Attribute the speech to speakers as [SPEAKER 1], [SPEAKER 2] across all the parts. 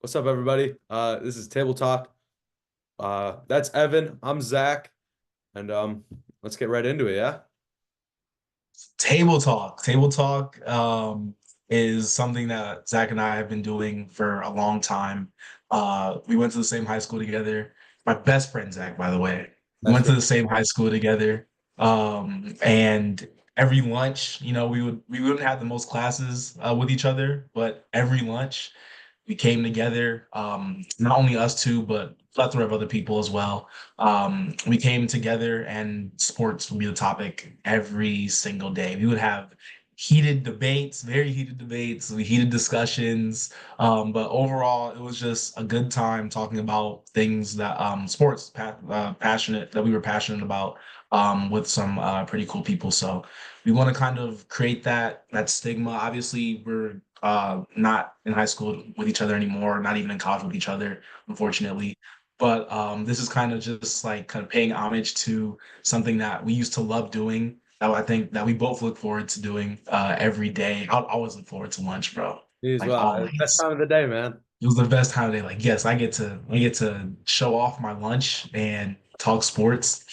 [SPEAKER 1] What's up, everybody? This is Table Talk. That's Evan. I'm Zach, and let's get right into it. Yeah.
[SPEAKER 2] Table talk. Table talk is something that Zach and I have been doing for a long time. We went to the same high school together. My best friend, Zach, by the way. We
[SPEAKER 1] That's
[SPEAKER 2] went to
[SPEAKER 1] right.
[SPEAKER 2] the same high school together. And every lunch, we wouldn't have the most classes with each other, but every lunch we came together. Not only us two, but a plethora of other people as well. We came together and sports would be the topic every single day. We would have heated debates, very heated debates, heated discussions. But overall, it was just a good time talking about things that sports passionate that we were passionate about with some pretty cool people. So we want to kind of create that stigma. Obviously, we're not in high school with each other anymore, not even in college with each other, unfortunately. But this is kind of just like kind of paying homage to something that we used to love doing. That I think that we both look forward to doing every day. I'll always look forward to lunch, bro.
[SPEAKER 1] Jeez,
[SPEAKER 2] Like
[SPEAKER 1] wow, best
[SPEAKER 2] always.
[SPEAKER 1] time of the day, man.
[SPEAKER 2] It was the best time of the day. Like, yes, I get to show off my lunch and talk sports.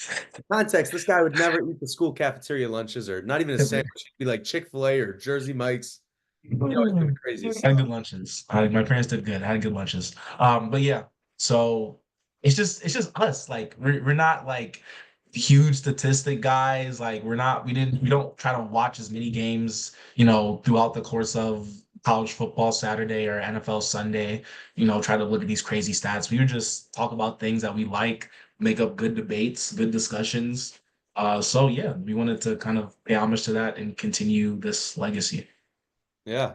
[SPEAKER 1] Context: this guy would never eat the school cafeteria lunches, or not even a sandwich. It'd be like Chick-fil-A or Jersey Mike's. He always do the craziest
[SPEAKER 2] I had
[SPEAKER 1] stuff.
[SPEAKER 2] good lunches. My parents did good. I had good lunches. But yeah, so it's just us. Like we're not like huge statistic guys. Like we don't try to watch as many games, throughout the course of college football Saturday or NFL Sunday, try to look at these crazy stats. We would just talk about things that we like, make up good debates, good discussions. So yeah, we wanted to kind of pay homage to that and continue this legacy.
[SPEAKER 1] Yeah.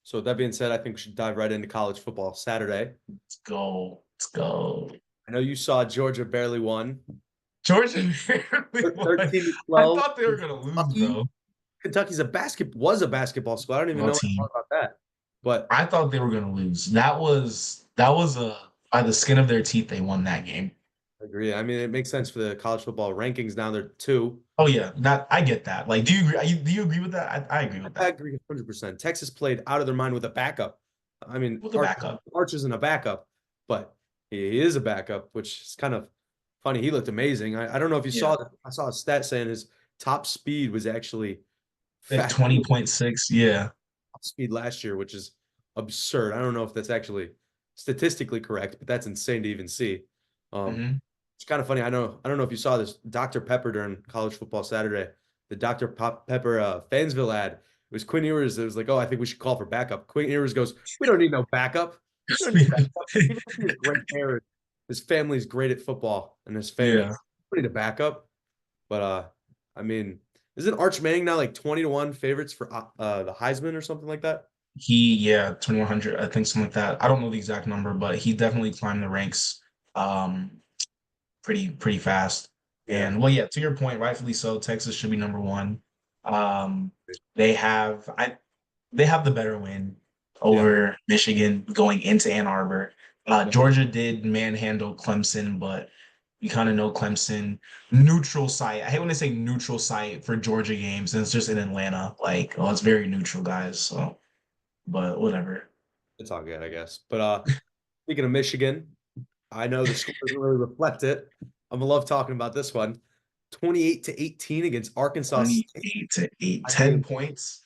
[SPEAKER 1] So with that being said, I think we should dive right into college football Saturday.
[SPEAKER 2] Let's go. Let's go.
[SPEAKER 1] I know you saw Georgia barely won,
[SPEAKER 2] Georgia barely won.
[SPEAKER 1] 13 to
[SPEAKER 2] I
[SPEAKER 1] 12.
[SPEAKER 2] thought they were gonna lose,
[SPEAKER 1] Kentucky,
[SPEAKER 2] bro.
[SPEAKER 1] Kentucky's was a basketball school. I don't even
[SPEAKER 2] Well,
[SPEAKER 1] know what to
[SPEAKER 2] team.
[SPEAKER 1] talk about that. But
[SPEAKER 2] I thought they were gonna lose. That was a by the skin of their teeth they won that game.
[SPEAKER 1] I agree. I mean, it makes sense for the college football rankings now. They're two.
[SPEAKER 2] Oh yeah, that I get that. Like, do you agree? Do you agree with that? I agree with
[SPEAKER 1] I
[SPEAKER 2] that.
[SPEAKER 1] agree 100%. Texas played out of their mind with a backup. I mean,
[SPEAKER 2] With the backup.
[SPEAKER 1] Arch isn't a backup, but he is a backup, which is kind of funny. He looked amazing. I don't know if you
[SPEAKER 2] Yeah.
[SPEAKER 1] saw that. I saw a stat saying his top speed was actually
[SPEAKER 2] At
[SPEAKER 1] faster than
[SPEAKER 2] 20.6. Yeah.
[SPEAKER 1] top speed last year, which is absurd. I don't know if that's actually statistically correct, but that's insane to even see. Um,
[SPEAKER 2] Hmm.
[SPEAKER 1] it's kind of funny. I don't know if you saw this Dr. Pepper during college football Saturday, the Pepper Fansville ad. It was Quinn Ewers. It was like, oh, I think we should call for backup. Quinn Ewers goes, we don't need no backup. We don't need backup. Even if he has great hair, his family's great at football and his fame.
[SPEAKER 2] Yeah.
[SPEAKER 1] We need a backup. But I mean, isn't Arch Manning now like 20-1 favorites for the Heisman or something like that?
[SPEAKER 2] Yeah, 2100, I think something like that. I don't know the exact number, but he definitely climbed the ranks. Um, pretty fast.
[SPEAKER 1] Yeah.
[SPEAKER 2] And well, yeah, to your point, rightfully so, Texas should be number one. Um, they have they have the better win
[SPEAKER 1] Yeah.
[SPEAKER 2] over Michigan going into Ann Arbor. Georgia did manhandle Clemson, but you kind of know Clemson neutral site. I hate when they say neutral site for Georgia games, and it's just in Atlanta. Like, oh, it's very neutral, guys. So, but whatever.
[SPEAKER 1] It's all good, I guess. But speaking of Michigan, I know the score doesn't really reflect it. I'm gonna love talking about this one. 28-18 against Arkansas State.
[SPEAKER 2] 28 to 8,
[SPEAKER 1] I
[SPEAKER 2] 10
[SPEAKER 1] mean,
[SPEAKER 2] points.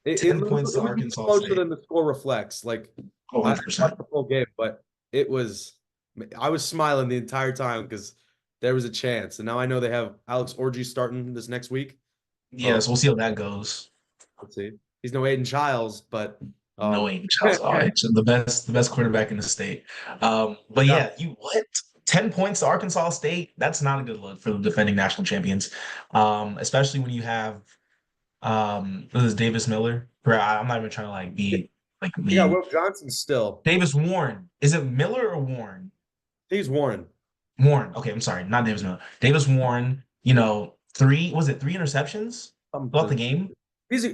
[SPEAKER 1] it, it,
[SPEAKER 2] 10
[SPEAKER 1] was,
[SPEAKER 2] points to
[SPEAKER 1] it was
[SPEAKER 2] Arkansas
[SPEAKER 1] closer
[SPEAKER 2] State.
[SPEAKER 1] than the score reflects. Like
[SPEAKER 2] Oh,
[SPEAKER 1] I
[SPEAKER 2] 100%.
[SPEAKER 1] watched the full game, but it was I was smiling the entire time because there was a chance. And now I know they have Alex Orji starting this next week.
[SPEAKER 2] Yeah, so we'll see how that goes.
[SPEAKER 1] Let's see. He's no Aiden Childs, but
[SPEAKER 2] No
[SPEAKER 1] um
[SPEAKER 2] Aiden Childs. All right. So the best quarterback in the state. But
[SPEAKER 1] yeah,
[SPEAKER 2] yeah, you what? 10 points to Arkansas State. That's not a good look for the defending national champions. Especially when you have this is Davis Miller. I'm not even trying to like be like
[SPEAKER 1] yeah,
[SPEAKER 2] mean.
[SPEAKER 1] Will Johnson still.
[SPEAKER 2] Davis Warren. Is it Miller or Warren?
[SPEAKER 1] He's Warren.
[SPEAKER 2] Warren. Okay, I'm sorry, not Davis Miller. Davis Warren, three interceptions throughout the game?
[SPEAKER 1] He's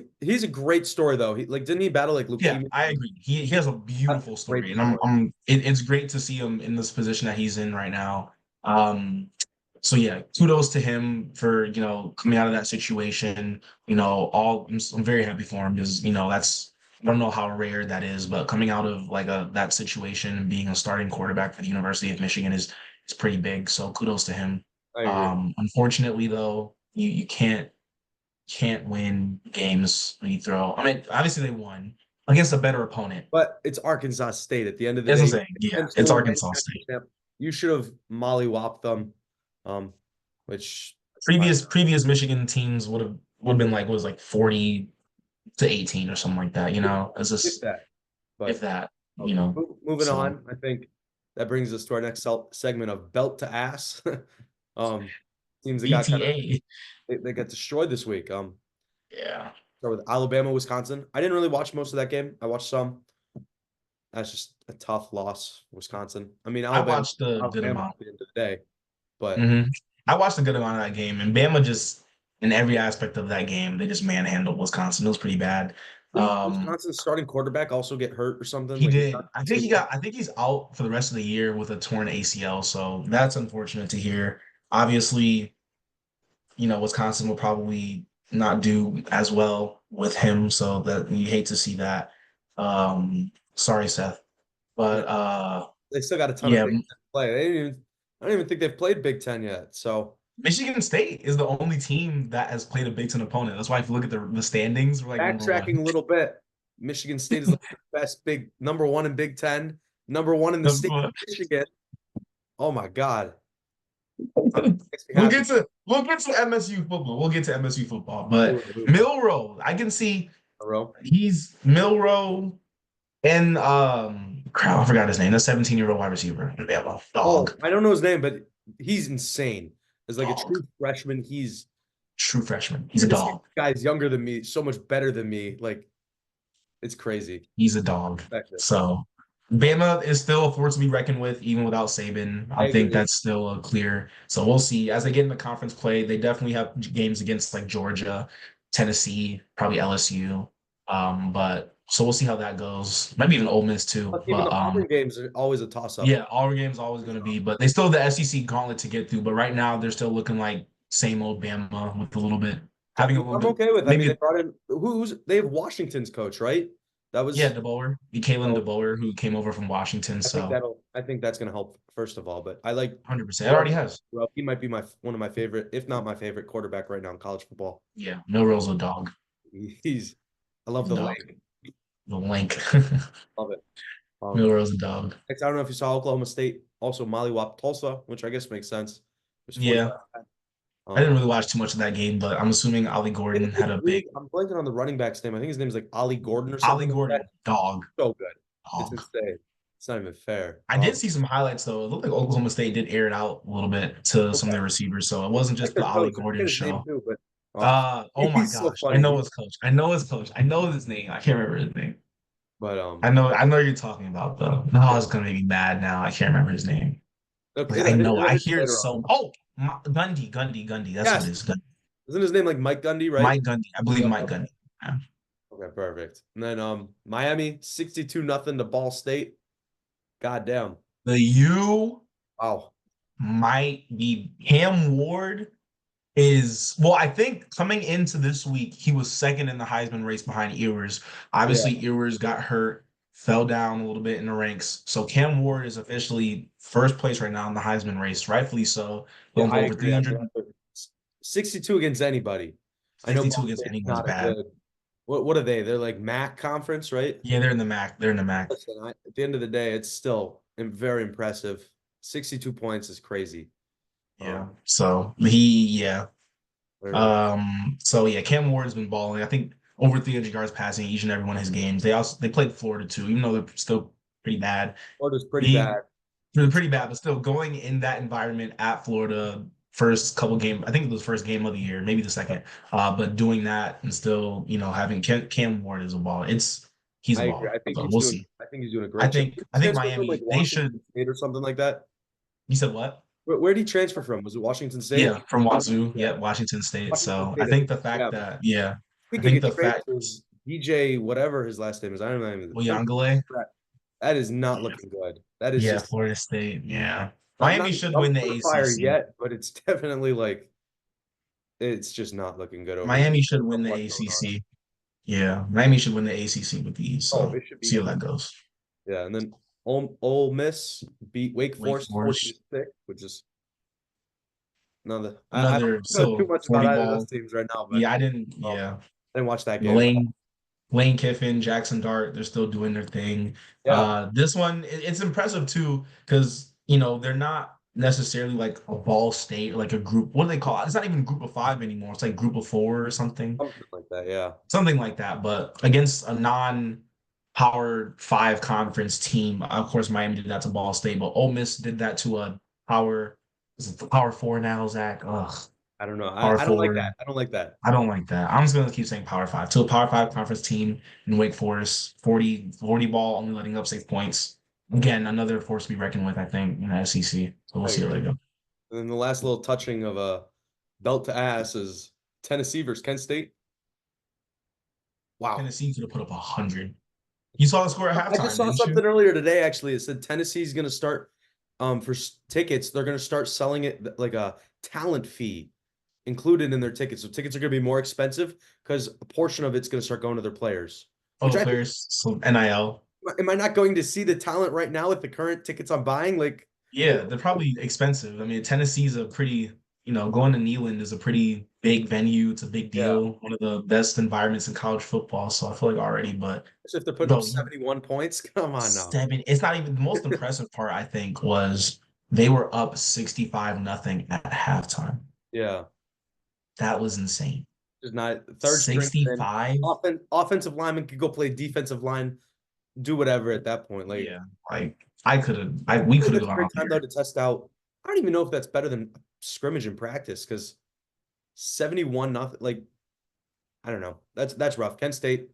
[SPEAKER 1] a great story though. He like didn't he battle like
[SPEAKER 2] Yeah,
[SPEAKER 1] leukemia?
[SPEAKER 2] I agree. He has a
[SPEAKER 1] That's a
[SPEAKER 2] beautiful
[SPEAKER 1] great
[SPEAKER 2] story, and
[SPEAKER 1] story.
[SPEAKER 2] it's great to see him in this position that he's in right now. So yeah, kudos to him for coming out of that situation. I'm very happy for him because I don't know how rare that is, but coming out of like that situation and being a starting quarterback for the University of Michigan is pretty big. So kudos to him.
[SPEAKER 1] I agree.
[SPEAKER 2] Unfortunately though, you can't win games when you throw. I mean, obviously they won against a better opponent.
[SPEAKER 1] But it's Arkansas State at the end of the
[SPEAKER 2] That's what
[SPEAKER 1] day.
[SPEAKER 2] I'm saying. Yeah, it's
[SPEAKER 1] Potential
[SPEAKER 2] Arkansas
[SPEAKER 1] national
[SPEAKER 2] State.
[SPEAKER 1] champ. You should have mollywopped them, um, which
[SPEAKER 2] Previous Michigan teams would have been like, what was like 40-18 or something like that. It's
[SPEAKER 1] if
[SPEAKER 2] just
[SPEAKER 1] that.
[SPEAKER 2] if
[SPEAKER 1] But
[SPEAKER 2] that. You know,
[SPEAKER 1] moving
[SPEAKER 2] so
[SPEAKER 1] on, I think that brings us to our next segment of belt to ass. um, teams that got kind of
[SPEAKER 2] BTA.
[SPEAKER 1] they got destroyed this week.
[SPEAKER 2] Yeah.
[SPEAKER 1] Start with Alabama, Wisconsin. I didn't really watch most of that game. I watched some. That's just a tough loss, Wisconsin. I mean,
[SPEAKER 2] I watched a good
[SPEAKER 1] Alabama
[SPEAKER 2] amount.
[SPEAKER 1] at the end of the day, but
[SPEAKER 2] hmm I watched a good amount of that game, and Bama just in every aspect of that game, they just manhandled Wisconsin. It was pretty bad.
[SPEAKER 1] didn't
[SPEAKER 2] Um,
[SPEAKER 1] Wisconsin's starting quarterback also get hurt or something?
[SPEAKER 2] he
[SPEAKER 1] Like he's
[SPEAKER 2] did.
[SPEAKER 1] not stable.
[SPEAKER 2] I think he's out for the rest of the year with a torn ACL, so that's unfortunate to hear. Obviously, Wisconsin will probably not do as well with him, so that you hate to see that. Sorry, Seth,
[SPEAKER 1] No,
[SPEAKER 2] but
[SPEAKER 1] they still got a ton of
[SPEAKER 2] yeah,
[SPEAKER 1] Big Ten to play. I don't even think they've played Big Ten yet. So
[SPEAKER 2] Michigan State is the only team that has played a Big Ten opponent. That's why if you look at the standings, we're like number one.
[SPEAKER 1] backtracking a little bit, Michigan State is like the best big number one in Big Ten, number one in the state of Michigan. Oh my God. Makes me happy.
[SPEAKER 2] We'll get to MSU football. We'll get to MSU football. But Milrow, I can see he's Milrow and crap, I forgot his name. The 17-year-old wide receiver. Alabama.
[SPEAKER 1] Oh,
[SPEAKER 2] Dog.
[SPEAKER 1] I don't know his name, but he's insane. As like a
[SPEAKER 2] Dog.
[SPEAKER 1] true freshman, he's
[SPEAKER 2] True freshman. He's a
[SPEAKER 1] this
[SPEAKER 2] dog.
[SPEAKER 1] guy's younger than me, so much better than me. Like it's crazy.
[SPEAKER 2] He's a dog.
[SPEAKER 1] Respect it.
[SPEAKER 2] So Bama is still a force to be reckoned with, even without Saban.
[SPEAKER 1] I
[SPEAKER 2] I think
[SPEAKER 1] agree.
[SPEAKER 2] that's still a clear. So we'll see. As they get into conference play, they definitely have games against like Georgia, Tennessee, probably LSU. But so we'll see how that goes. Maybe even Ole Miss too.
[SPEAKER 1] Plus, even
[SPEAKER 2] But
[SPEAKER 1] the Auburn games are always a toss up.
[SPEAKER 2] yeah, all games always going to be. But they still have the SEC gauntlet to get through. But right now they're still looking like same old Bama with a little bit having a little
[SPEAKER 1] I'm
[SPEAKER 2] bit
[SPEAKER 1] okay with. I mean, they
[SPEAKER 2] maybe.
[SPEAKER 1] brought in they have Washington's coach, right? That
[SPEAKER 2] Yeah,
[SPEAKER 1] was
[SPEAKER 2] DeBoer, Kalen
[SPEAKER 1] so
[SPEAKER 2] DeBoer, who came over from Washington. So
[SPEAKER 1] I think that's gonna help first of all. But I like
[SPEAKER 2] 100%. It already has.
[SPEAKER 1] well, he might be one of my favorite, if not my favorite quarterback right now in college football.
[SPEAKER 2] Yeah, Milroe's a dog.
[SPEAKER 1] He's I love
[SPEAKER 2] He's a
[SPEAKER 1] the
[SPEAKER 2] dog.
[SPEAKER 1] link.
[SPEAKER 2] The link.
[SPEAKER 1] Love it.
[SPEAKER 2] Milroe's a dog.
[SPEAKER 1] Next, I don't know if you saw Oklahoma State also mollywop Tulsa, which I guess makes sense. It was 45.
[SPEAKER 2] Yeah, I didn't really watch too much of that game, but I'm assuming Ollie
[SPEAKER 1] They have
[SPEAKER 2] Gordon
[SPEAKER 1] a big
[SPEAKER 2] had a big
[SPEAKER 1] dude. I'm blanking on the running back's name. I think his name is like Ollie Gordon or
[SPEAKER 2] Ollie
[SPEAKER 1] something like that.
[SPEAKER 2] Gordon dog.
[SPEAKER 1] So good. It's
[SPEAKER 2] Dog.
[SPEAKER 1] insane. It's not even fair.
[SPEAKER 2] I did see some highlights though. It looked like Oklahoma State did air it out a little bit to some of
[SPEAKER 1] Okay.
[SPEAKER 2] their receivers, so it wasn't
[SPEAKER 1] Like
[SPEAKER 2] just the
[SPEAKER 1] their
[SPEAKER 2] Ollie
[SPEAKER 1] coach. I
[SPEAKER 2] Gordon
[SPEAKER 1] forget his name
[SPEAKER 2] show.
[SPEAKER 1] too, but
[SPEAKER 2] Oh my
[SPEAKER 1] he's so
[SPEAKER 2] gosh, I
[SPEAKER 1] funny.
[SPEAKER 2] know his coach. I know his coach. I know his name. I can't remember his name.
[SPEAKER 1] But
[SPEAKER 2] I know you're talking about though. No, I was gonna make me mad now. I can't remember his name.
[SPEAKER 1] okay,
[SPEAKER 2] Like I know,
[SPEAKER 1] it'll
[SPEAKER 2] I
[SPEAKER 1] hit you
[SPEAKER 2] hear it
[SPEAKER 1] later on.
[SPEAKER 2] so. Oh, Gundy. That's what it
[SPEAKER 1] Yes,
[SPEAKER 2] is. Gundy.
[SPEAKER 1] isn't his name like Mike Gundy, right?
[SPEAKER 2] Mike Gundy. I believe
[SPEAKER 1] Yeah.
[SPEAKER 2] Mike Gundy. Yeah.
[SPEAKER 1] Okay, perfect. And then Miami 62-0 to Ball State. God damn.
[SPEAKER 2] The U
[SPEAKER 1] Wow.
[SPEAKER 2] might be Cam Ward is well, I think coming into this week, he was second in the Heisman race behind Ewers.
[SPEAKER 1] Yeah.
[SPEAKER 2] Obviously, Ewers got hurt, fell down a little bit in the ranks. So Cam Ward is officially first place right now in the Heisman race, rightfully so.
[SPEAKER 1] Yeah,
[SPEAKER 2] Going for
[SPEAKER 1] I
[SPEAKER 2] over
[SPEAKER 1] agree. I
[SPEAKER 2] 300,
[SPEAKER 1] mean, 62 against anybody. I know
[SPEAKER 2] 52
[SPEAKER 1] Ball
[SPEAKER 2] against
[SPEAKER 1] State's
[SPEAKER 2] anyone's
[SPEAKER 1] not a
[SPEAKER 2] bad.
[SPEAKER 1] good. What are they? They're like MAC conference, right?
[SPEAKER 2] Yeah, they're in the MAC. They're in the MAC.
[SPEAKER 1] Listen, at the end of the day, it's still very impressive. 62 points is crazy.
[SPEAKER 2] Yeah. So yeah.
[SPEAKER 1] They're-
[SPEAKER 2] So yeah, Cam Ward's been balling. I think over 300 yards passing each and every one of his games. They played Florida too, even though they're still pretty bad.
[SPEAKER 1] Florida's pretty
[SPEAKER 2] Being
[SPEAKER 1] bad.
[SPEAKER 2] they're pretty bad, but still going in that environment at Florida, first couple game, I think it was first game of the year, maybe the second. But doing that and still, having Cam Ward as a ball, he's a
[SPEAKER 1] I agree.
[SPEAKER 2] ball. So we'll see.
[SPEAKER 1] I think he's doing a
[SPEAKER 2] I
[SPEAKER 1] great job.
[SPEAKER 2] think
[SPEAKER 1] Did
[SPEAKER 2] I
[SPEAKER 1] he
[SPEAKER 2] think
[SPEAKER 1] transfer from like
[SPEAKER 2] Miami they should.
[SPEAKER 1] Washington State or something like that?
[SPEAKER 2] You said what?
[SPEAKER 1] Where did he transfer from? Was it Washington State?
[SPEAKER 2] Yeah, from Wazoo.
[SPEAKER 1] Yeah,
[SPEAKER 2] Yeah, Washington State.
[SPEAKER 1] Washington
[SPEAKER 2] So I
[SPEAKER 1] State.
[SPEAKER 2] think the
[SPEAKER 1] Yeah.
[SPEAKER 2] fact that I
[SPEAKER 1] Speaking
[SPEAKER 2] think
[SPEAKER 1] of
[SPEAKER 2] the fact
[SPEAKER 1] transfers, DJ, whatever his last name is, I don't know.
[SPEAKER 2] Uyangale.
[SPEAKER 1] That is not looking good. That is
[SPEAKER 2] Yeah,
[SPEAKER 1] just
[SPEAKER 2] Florida State. Yeah.
[SPEAKER 1] not
[SPEAKER 2] Miami should win the
[SPEAKER 1] dumpster fire
[SPEAKER 2] ACC.
[SPEAKER 1] yet, but it's definitely like it's just not looking good over there.
[SPEAKER 2] Miami should
[SPEAKER 1] I
[SPEAKER 2] win
[SPEAKER 1] don't know
[SPEAKER 2] the
[SPEAKER 1] what's going on.
[SPEAKER 2] ACC. Yeah, Miami should win the ACC with these.
[SPEAKER 1] Oh,
[SPEAKER 2] So
[SPEAKER 1] it should be
[SPEAKER 2] see how that
[SPEAKER 1] easy.
[SPEAKER 2] goes.
[SPEAKER 1] Yeah, and then Ole Miss beat Wake
[SPEAKER 2] Wake
[SPEAKER 1] Forest 40 to
[SPEAKER 2] Forest,
[SPEAKER 1] 6, which is another. I
[SPEAKER 2] another
[SPEAKER 1] don't know too
[SPEAKER 2] so
[SPEAKER 1] much about
[SPEAKER 2] 40
[SPEAKER 1] either of those
[SPEAKER 2] ball.
[SPEAKER 1] teams right now, but
[SPEAKER 2] Yeah, I didn't.
[SPEAKER 1] um,
[SPEAKER 2] Yeah,
[SPEAKER 1] I didn't watch that game.
[SPEAKER 2] Lane Lane Kiffin, Jackson Dart, they're still doing their thing.
[SPEAKER 1] Yeah.
[SPEAKER 2] This one, it's impressive too, because they're not necessarily like a Ball State or like a group. What do they call it? It's not even group of five anymore. It's like group of four or something,
[SPEAKER 1] Something like that. Yeah.
[SPEAKER 2] something like that. But against a non-power five conference team, of course, Miami did that to Ball State, but Ole Miss did that to a power. Is it the power four now, Zach? Ugh,
[SPEAKER 1] I don't know.
[SPEAKER 2] power
[SPEAKER 1] I don't like
[SPEAKER 2] four.
[SPEAKER 1] that. I don't like that.
[SPEAKER 2] I don't like that. I'm just gonna keep saying Power Five. To a Power Five conference team in Wake Forest, 40 ball, only letting up 6 points. Again, another force to be reckoned with, I think, in the SEC. So we'll
[SPEAKER 1] I
[SPEAKER 2] see how
[SPEAKER 1] agree.
[SPEAKER 2] they go.
[SPEAKER 1] And then the last little touching of a belt to ass is Tennessee versus Kent State. Wow.
[SPEAKER 2] Tennessee could have put up 100. You saw the score at
[SPEAKER 1] I just
[SPEAKER 2] halftime,
[SPEAKER 1] saw
[SPEAKER 2] didn't you?
[SPEAKER 1] something earlier today. Actually, it said Tennessee's going to start for tickets. They're going to start selling it like a talent fee included in their tickets. So tickets are going to be more expensive because a portion of it's going to start going to their players.
[SPEAKER 2] Oh,
[SPEAKER 1] Which
[SPEAKER 2] the
[SPEAKER 1] I think,
[SPEAKER 2] players, so NIL.
[SPEAKER 1] am I not going to see the talent right now with the current tickets I'm buying?
[SPEAKER 2] Yeah, they're probably expensive. I mean, Tennessee's a pretty, going to Neyland is a pretty big venue. It's a big
[SPEAKER 1] yeah.
[SPEAKER 2] deal. One of the best environments in college football. So I feel like already, but
[SPEAKER 1] So if they're putting up
[SPEAKER 2] bro,
[SPEAKER 1] 71 points, come on now.
[SPEAKER 2] It's not even the most impressive part, I think, was they were up 65 nothing at halftime.
[SPEAKER 1] Yeah.
[SPEAKER 2] That was insane.
[SPEAKER 1] Just not third string. Then
[SPEAKER 2] 65?
[SPEAKER 1] offensive lineman could go play defensive line, do whatever at that point. Like
[SPEAKER 2] Yeah. Like I could have we
[SPEAKER 1] I
[SPEAKER 2] could
[SPEAKER 1] think
[SPEAKER 2] have
[SPEAKER 1] that's a
[SPEAKER 2] gone
[SPEAKER 1] great
[SPEAKER 2] out
[SPEAKER 1] time though
[SPEAKER 2] there.
[SPEAKER 1] to test out. I don't even know if that's better than scrimmage in practice because 71 nothing. Like I don't know. That's rough. Kent State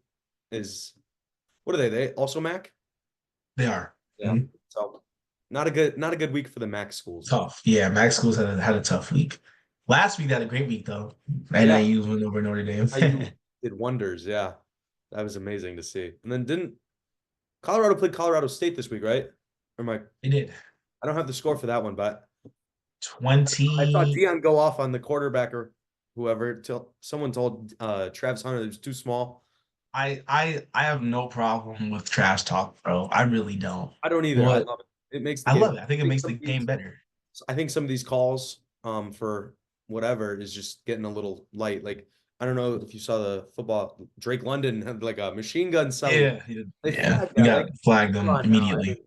[SPEAKER 1] is what are they? They also MAC.
[SPEAKER 2] They are.
[SPEAKER 1] Yeah.
[SPEAKER 2] Mhm.
[SPEAKER 1] So not a good week for the MAC schools.
[SPEAKER 2] Tough. Yeah, Max schools had a tough week. Last week they had a great week though.
[SPEAKER 1] Yeah.
[SPEAKER 2] NIU went over Notre Dame.
[SPEAKER 1] IU did wonders. Yeah. That was amazing to see. And then didn't Colorado played Colorado State this week, right? Or am
[SPEAKER 2] They did.
[SPEAKER 1] I don't have the score for that one, but I saw
[SPEAKER 2] 20.
[SPEAKER 1] Dion go off on the quarterback or whoever till someone told Travis Hunter it was too small.
[SPEAKER 2] I have no problem with trash talk, bro. I really don't.
[SPEAKER 1] I don't either. I
[SPEAKER 2] But
[SPEAKER 1] love it. It makes the
[SPEAKER 2] I
[SPEAKER 1] game.
[SPEAKER 2] love it. I think it makes the game better.
[SPEAKER 1] I think some of these calls for whatever is just getting a little light. Like I don't know if you saw the football. Drake London had like a machine gun celly.
[SPEAKER 2] Yeah,
[SPEAKER 1] They
[SPEAKER 2] yeah.
[SPEAKER 1] flagged
[SPEAKER 2] We
[SPEAKER 1] that.
[SPEAKER 2] got
[SPEAKER 1] Like
[SPEAKER 2] flagged
[SPEAKER 1] come
[SPEAKER 2] them
[SPEAKER 1] on now. I
[SPEAKER 2] immediately.
[SPEAKER 1] mean,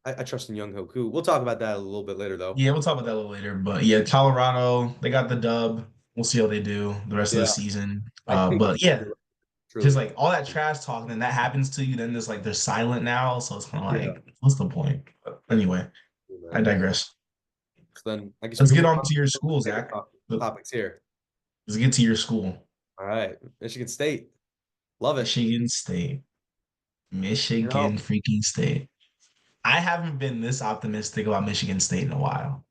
[SPEAKER 1] I trust in Young Hoku. We'll talk about that a little bit later though.
[SPEAKER 2] Yeah, we'll talk about that a little later. But yeah, Colorado, they got the dub. We'll see how they do the rest of the
[SPEAKER 1] Yeah,
[SPEAKER 2] season.
[SPEAKER 1] I think
[SPEAKER 2] But yeah,
[SPEAKER 1] truly.
[SPEAKER 2] just like all that trash talk, and then that happens to you, then just like they're silent now. So it's kind of
[SPEAKER 1] Yeah,
[SPEAKER 2] like, what's the point? But anyway, I
[SPEAKER 1] man.
[SPEAKER 2] digress.
[SPEAKER 1] So then I guess we
[SPEAKER 2] Let's
[SPEAKER 1] can
[SPEAKER 2] get
[SPEAKER 1] move
[SPEAKER 2] on
[SPEAKER 1] on
[SPEAKER 2] to your
[SPEAKER 1] to
[SPEAKER 2] school,
[SPEAKER 1] the favorite
[SPEAKER 2] Zach.
[SPEAKER 1] topics here.
[SPEAKER 2] Let's get to your school.
[SPEAKER 1] All right, Michigan State. Love it.
[SPEAKER 2] Michigan State.
[SPEAKER 1] You know,
[SPEAKER 2] Michigan freaking State. I haven't been this optimistic about Michigan State in a while.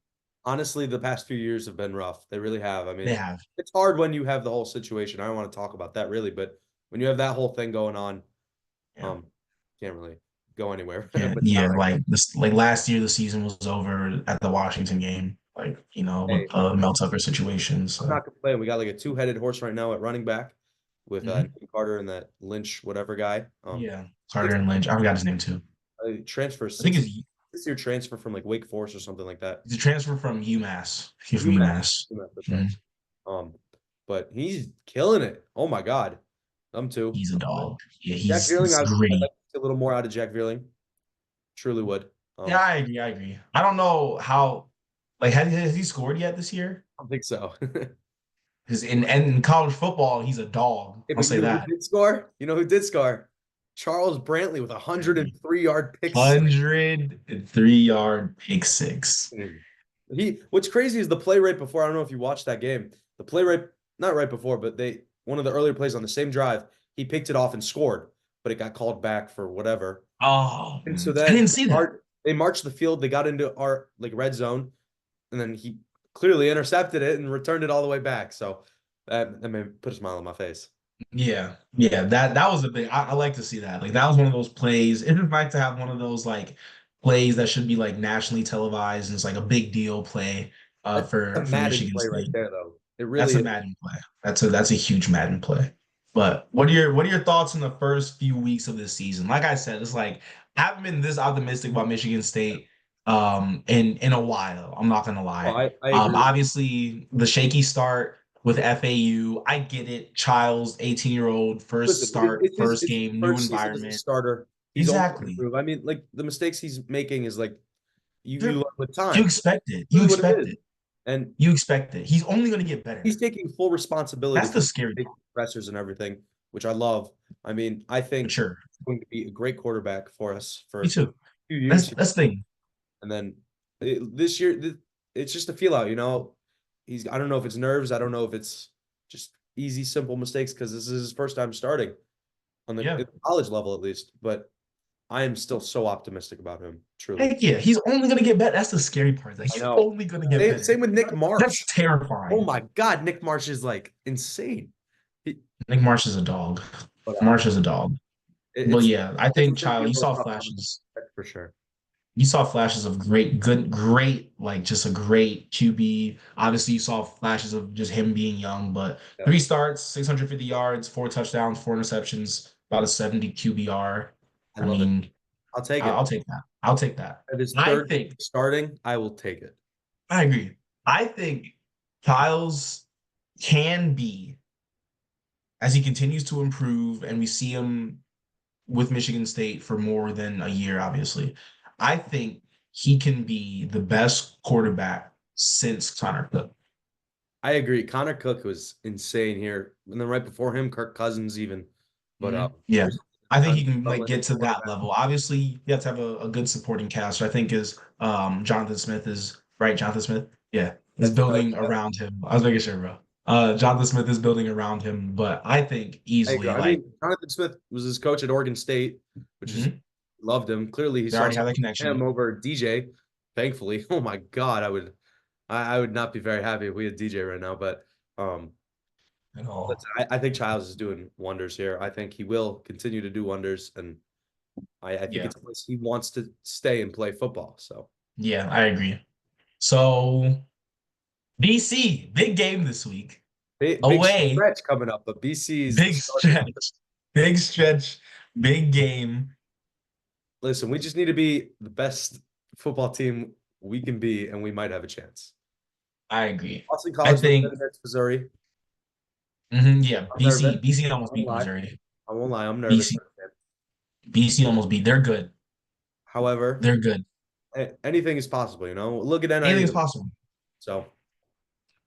[SPEAKER 1] honestly, the past few years have been rough. They really have. I
[SPEAKER 2] They
[SPEAKER 1] mean,
[SPEAKER 2] have.
[SPEAKER 1] it's hard when you have the whole situation. I don't want to talk about that really, but when you have that whole thing going on,
[SPEAKER 2] Yeah.
[SPEAKER 1] um, can't really go anywhere.
[SPEAKER 2] Yeah,
[SPEAKER 1] But
[SPEAKER 2] yeah,
[SPEAKER 1] now,
[SPEAKER 2] like this, like last year, the season was over at the Washington game, like with
[SPEAKER 1] hey,
[SPEAKER 2] the Mel Tucker situation.
[SPEAKER 1] I'm
[SPEAKER 2] So,
[SPEAKER 1] not complaining. We got like a two-headed horse right now at running back with
[SPEAKER 2] mhm.
[SPEAKER 1] Nick Carter and that Lynch whatever guy.
[SPEAKER 2] Yeah, Carter
[SPEAKER 1] It's
[SPEAKER 2] and Lynch. I forgot his name too.
[SPEAKER 1] a transfer
[SPEAKER 2] I think
[SPEAKER 1] six
[SPEAKER 2] it's
[SPEAKER 1] this year transfer from like Wake Forest or something like that.
[SPEAKER 2] he's a transfer from UMass. He's from
[SPEAKER 1] UMass.
[SPEAKER 2] UMass.
[SPEAKER 1] UMass, that's right.
[SPEAKER 2] Mhm.
[SPEAKER 1] Um, but he's killing it. Oh my God. Them too.
[SPEAKER 2] He's a dog. Yeah,
[SPEAKER 1] Jack Veerling,
[SPEAKER 2] he's
[SPEAKER 1] I'd like
[SPEAKER 2] gritty.
[SPEAKER 1] to see a little more out of Jack Veerling. Truly would.
[SPEAKER 2] Yeah, I agree. I agree. I don't know how, like, has he scored yet this year?
[SPEAKER 1] I don't think so.
[SPEAKER 2] Because in college football, he's a dog.
[SPEAKER 1] Hey,
[SPEAKER 2] I'll
[SPEAKER 1] but you
[SPEAKER 2] say
[SPEAKER 1] know who
[SPEAKER 2] that.
[SPEAKER 1] did score? You know who did score? Charles Brantley with a 103-yard pick six.
[SPEAKER 2] 103-yard pick six.
[SPEAKER 1] What's crazy is the play right before. I don't know if you watched that game. The play right, not right before, but one of the earlier plays on the same drive, he picked it off and scored, but it got called back for whatever.
[SPEAKER 2] Oh,
[SPEAKER 1] And so
[SPEAKER 2] I didn't
[SPEAKER 1] then
[SPEAKER 2] see that.
[SPEAKER 1] they marched the field, they got into our like red zone, and then he clearly intercepted it and returned it all the way back. So that made put a smile on my face.
[SPEAKER 2] Yeah, yeah, that was a big. I like to see that. Like that was one of those plays. It's just nice to have one of those like plays that should be like nationally televised and it's like a big deal play
[SPEAKER 1] That's a
[SPEAKER 2] for
[SPEAKER 1] Madden
[SPEAKER 2] Michigan
[SPEAKER 1] play right
[SPEAKER 2] State.
[SPEAKER 1] there, though. It
[SPEAKER 2] That's
[SPEAKER 1] really
[SPEAKER 2] a
[SPEAKER 1] is.
[SPEAKER 2] Madden play. That's a huge Madden play. But what are your thoughts on the first few weeks of this season? Like I said, it's like I haven't been this optimistic about Michigan State in a while. I'm not gonna
[SPEAKER 1] Well,
[SPEAKER 2] lie.
[SPEAKER 1] I agree.
[SPEAKER 2] Obviously the shaky start with FAU. I get it. Child's 18-year-old, first
[SPEAKER 1] Listen,
[SPEAKER 2] start, first
[SPEAKER 1] it's his
[SPEAKER 2] game, new
[SPEAKER 1] first season as a
[SPEAKER 2] environment.
[SPEAKER 1] starter. He's only going to
[SPEAKER 2] Exactly.
[SPEAKER 1] improve. I mean, like the mistakes he's making is like you
[SPEAKER 2] You're,
[SPEAKER 1] learn with
[SPEAKER 2] you
[SPEAKER 1] time.
[SPEAKER 2] expect it. You
[SPEAKER 1] Really what it
[SPEAKER 2] expect
[SPEAKER 1] is.
[SPEAKER 2] it.
[SPEAKER 1] And
[SPEAKER 2] You expect it. He's only gonna get
[SPEAKER 1] he's
[SPEAKER 2] better.
[SPEAKER 1] taking full responsibility
[SPEAKER 2] That's
[SPEAKER 1] for
[SPEAKER 2] the scary
[SPEAKER 1] taking
[SPEAKER 2] part.
[SPEAKER 1] pressers and everything, which I love. I mean, I
[SPEAKER 2] For
[SPEAKER 1] think
[SPEAKER 2] sure.
[SPEAKER 1] he's going to be a great quarterback for us for
[SPEAKER 2] Me
[SPEAKER 1] a
[SPEAKER 2] too.
[SPEAKER 1] few
[SPEAKER 2] That's
[SPEAKER 1] years.
[SPEAKER 2] that's the thing.
[SPEAKER 1] And then this year, it's just a feel out, you know. I don't know if it's nerves. I don't know if it's just easy, simple mistakes because this is his first time starting on
[SPEAKER 2] Yeah.
[SPEAKER 1] the college level, at least. But I am still so optimistic about him, truly.
[SPEAKER 2] Heck yeah. He's only gonna get better. That's the scary part. Like
[SPEAKER 1] I
[SPEAKER 2] he's
[SPEAKER 1] know.
[SPEAKER 2] only gonna get
[SPEAKER 1] Same
[SPEAKER 2] better.
[SPEAKER 1] with Nick
[SPEAKER 2] That's
[SPEAKER 1] Marsh. Oh
[SPEAKER 2] terrifying.
[SPEAKER 1] my God, Nick Marsh is like insane. He,
[SPEAKER 2] Nick Marsh is a dog.
[SPEAKER 1] but
[SPEAKER 2] Marsh is a dog. But
[SPEAKER 1] it's
[SPEAKER 2] yeah, I
[SPEAKER 1] it's
[SPEAKER 2] think
[SPEAKER 1] going to be
[SPEAKER 2] Child,
[SPEAKER 1] a
[SPEAKER 2] you
[SPEAKER 1] little
[SPEAKER 2] saw
[SPEAKER 1] tough on him
[SPEAKER 2] flashes.
[SPEAKER 1] for sure.
[SPEAKER 2] You saw flashes of great, like just a great QB. Obviously, you saw flashes of just him being young, but
[SPEAKER 1] Yeah,
[SPEAKER 2] 3 starts, 650 yards, 4 touchdowns, 4 interceptions, about a 70 QBR.
[SPEAKER 1] I
[SPEAKER 2] I
[SPEAKER 1] love it.
[SPEAKER 2] mean,
[SPEAKER 1] I'll take
[SPEAKER 2] I'll
[SPEAKER 1] it.
[SPEAKER 2] take that. I'll take that.
[SPEAKER 1] At his
[SPEAKER 2] I
[SPEAKER 1] third
[SPEAKER 2] think,
[SPEAKER 1] starting, I will take it.
[SPEAKER 2] I agree. I think Kyle's can be, as he continues to improve and we see him with Michigan State for more than a year, obviously, I think he can be the best quarterback since Connor Cook.
[SPEAKER 1] I agree. Connor Cook was insane here, and then right before him, Kirk Cousins even. But
[SPEAKER 2] Yeah.
[SPEAKER 1] there's
[SPEAKER 2] I think
[SPEAKER 1] time
[SPEAKER 2] he can like
[SPEAKER 1] struggling
[SPEAKER 2] get
[SPEAKER 1] as a
[SPEAKER 2] to that
[SPEAKER 1] quarterback.
[SPEAKER 2] level. Obviously, you have to have a good supporting cast. I think is Jonathan Smith is right. Jonathan Smith, yeah, is
[SPEAKER 1] That's correct.
[SPEAKER 2] building
[SPEAKER 1] Yeah,
[SPEAKER 2] around him. I was making sure, bro. Jonathan Smith is building around him, but I think
[SPEAKER 1] I agree.
[SPEAKER 2] easily
[SPEAKER 1] I
[SPEAKER 2] like
[SPEAKER 1] mean, Jonathan Smith was his coach at Oregon State, which is
[SPEAKER 2] mhm,
[SPEAKER 1] loved him. Clearly, he
[SPEAKER 2] they
[SPEAKER 1] saw
[SPEAKER 2] already have that
[SPEAKER 1] something in him
[SPEAKER 2] connection.
[SPEAKER 1] over DJ. Thankfully, oh my God, I would not be very happy if we had DJ right now. But um,
[SPEAKER 2] At all.
[SPEAKER 1] I think Childs is doing wonders here. I think he will continue to do wonders, and I think
[SPEAKER 2] Yeah,
[SPEAKER 1] it's a place he wants to stay and play football. So
[SPEAKER 2] yeah, I agree. So BC, big game this week.
[SPEAKER 1] big
[SPEAKER 2] Away,
[SPEAKER 1] stretch coming up, but BC is the
[SPEAKER 2] big
[SPEAKER 1] start.
[SPEAKER 2] stretch, big stretch, big game.
[SPEAKER 1] Listen, we just need to be the best football team we can be, and we might have a chance.
[SPEAKER 2] I agree.
[SPEAKER 1] Boston
[SPEAKER 2] I
[SPEAKER 1] College looked good
[SPEAKER 2] think,
[SPEAKER 1] against Missouri.
[SPEAKER 2] yeah,
[SPEAKER 1] I'm
[SPEAKER 2] BC,
[SPEAKER 1] nervous.
[SPEAKER 2] BC
[SPEAKER 1] I
[SPEAKER 2] almost
[SPEAKER 1] won't
[SPEAKER 2] beat
[SPEAKER 1] lie.
[SPEAKER 2] Missouri.
[SPEAKER 1] I won't lie. I'm nervous.
[SPEAKER 2] BC, BC almost beat. They're good.
[SPEAKER 1] However,
[SPEAKER 2] They're good.
[SPEAKER 1] anything is possible. You know, look at
[SPEAKER 2] Anything is
[SPEAKER 1] NIU.
[SPEAKER 2] possible.
[SPEAKER 1] So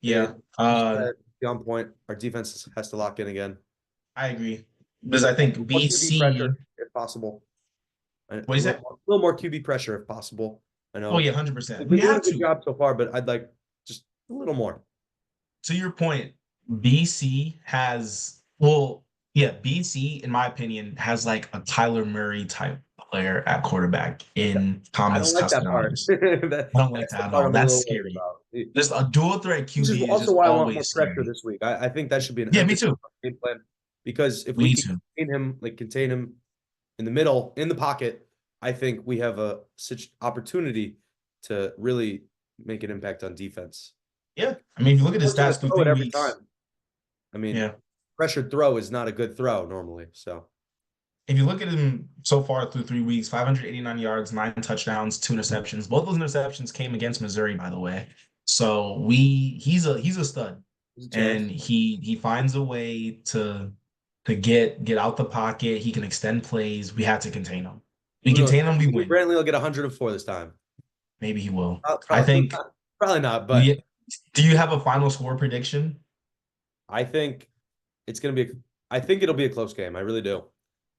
[SPEAKER 2] Yeah.
[SPEAKER 1] we just gotta be on point. Our defense has to lock in again.
[SPEAKER 2] I agree. Because I think
[SPEAKER 1] More QB
[SPEAKER 2] BC,
[SPEAKER 1] pressure if possible. A
[SPEAKER 2] what is that?
[SPEAKER 1] little more QB pressure if possible. I
[SPEAKER 2] Oh
[SPEAKER 1] know
[SPEAKER 2] yeah, 100%.
[SPEAKER 1] they've
[SPEAKER 2] We
[SPEAKER 1] been doing a
[SPEAKER 2] have
[SPEAKER 1] good
[SPEAKER 2] to.
[SPEAKER 1] job so far, but I'd like just a little more.
[SPEAKER 2] To your point, BC has, well, yeah, BC, in my opinion, has like a Tyler Murray type player at quarterback in
[SPEAKER 1] I don't
[SPEAKER 2] Thomas
[SPEAKER 1] like that part.
[SPEAKER 2] Castellanos. I don't like
[SPEAKER 1] That's the
[SPEAKER 2] that at
[SPEAKER 1] part
[SPEAKER 2] all.
[SPEAKER 1] I'm a
[SPEAKER 2] That's
[SPEAKER 1] little worried
[SPEAKER 2] scary.
[SPEAKER 1] about.
[SPEAKER 2] Just a dual threat
[SPEAKER 1] Which is
[SPEAKER 2] QB is
[SPEAKER 1] also
[SPEAKER 2] just
[SPEAKER 1] why I want more
[SPEAKER 2] always
[SPEAKER 1] pressure
[SPEAKER 2] scary.
[SPEAKER 1] this week. I think that should be an
[SPEAKER 2] Yeah, me
[SPEAKER 1] emphasis
[SPEAKER 2] too.
[SPEAKER 1] on the game plan because if
[SPEAKER 2] We
[SPEAKER 1] we
[SPEAKER 2] need
[SPEAKER 1] can
[SPEAKER 2] to.
[SPEAKER 1] contain him in the middle, in the pocket, I think we have a such opportunity to really make an impact on defense.
[SPEAKER 2] Yeah. I mean, if you look at his
[SPEAKER 1] Forcing to
[SPEAKER 2] stats through
[SPEAKER 1] throw it
[SPEAKER 2] three
[SPEAKER 1] every
[SPEAKER 2] weeks,
[SPEAKER 1] time. I mean,
[SPEAKER 2] yeah.
[SPEAKER 1] pressured throw is not a good throw normally. So
[SPEAKER 2] If you look at him so far through 3 weeks, 589 yards, 9 touchdowns, 2 interceptions. Both those interceptions came against Missouri, by the way. So he's a stud.
[SPEAKER 1] there's a chance.
[SPEAKER 2] And he finds a way to get out the pocket. He can extend plays. We have to contain him. We
[SPEAKER 1] Who knows?
[SPEAKER 2] contain him, we
[SPEAKER 1] Maybe
[SPEAKER 2] win.
[SPEAKER 1] Brantley will get 104 this time.
[SPEAKER 2] Maybe he will. I
[SPEAKER 1] Probably
[SPEAKER 2] think
[SPEAKER 1] not. Probably not, but
[SPEAKER 2] we do you have a final score prediction?
[SPEAKER 1] I think it's going to be. I think it'll be a close game. I really do.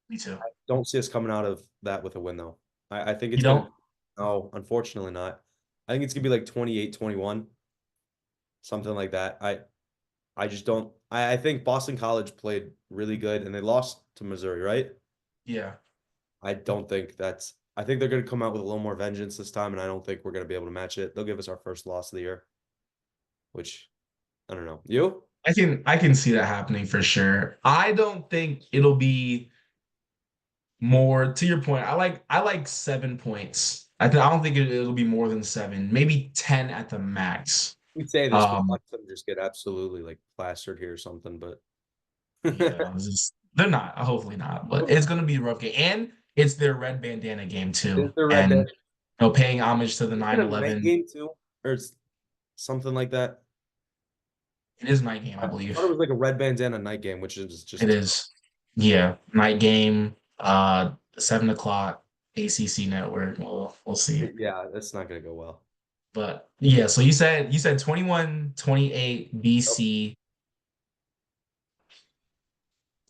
[SPEAKER 2] Me too.
[SPEAKER 1] Don't see us coming out of that with a win, though. I think
[SPEAKER 2] You
[SPEAKER 1] it's going to.
[SPEAKER 2] don't?
[SPEAKER 1] No, unfortunately not. I think it's going to be like 28-21, something like that. I just don't. I think Boston College played really good, and they lost to Missouri, right?
[SPEAKER 2] Yeah.
[SPEAKER 1] I don't think that's. I think they're going to come out with a little more vengeance this time, and I don't think we're going to be able to match it. They'll give us our first loss of the year, which I don't know. You?
[SPEAKER 2] I can see that happening for sure. I don't think it'll be more to your point. I like 7 points. I don't think it'll be more than seven, maybe 10 at the max.
[SPEAKER 1] We say this, we'll
[SPEAKER 2] Um,
[SPEAKER 1] watch them just get absolutely like plastered here or something, but
[SPEAKER 2] Yeah, they're not. Hopefully not. But it's gonna be a rough game, and it's their red bandana game
[SPEAKER 1] Is
[SPEAKER 2] too.
[SPEAKER 1] there red band?
[SPEAKER 2] And paying homage to the
[SPEAKER 1] Is it a night
[SPEAKER 2] 9/11.
[SPEAKER 1] game too, or it's something like that?
[SPEAKER 2] It is night game, I
[SPEAKER 1] I thought it
[SPEAKER 2] believe.
[SPEAKER 1] was like a red bandana night game, which is
[SPEAKER 2] It
[SPEAKER 1] just terrible.
[SPEAKER 2] is. Yeah, night game. 7 o'clock, ACC network. We'll see.
[SPEAKER 1] Yeah, that's not gonna go well.
[SPEAKER 2] But yeah, so you said 21-28
[SPEAKER 1] Nope.
[SPEAKER 2] BC.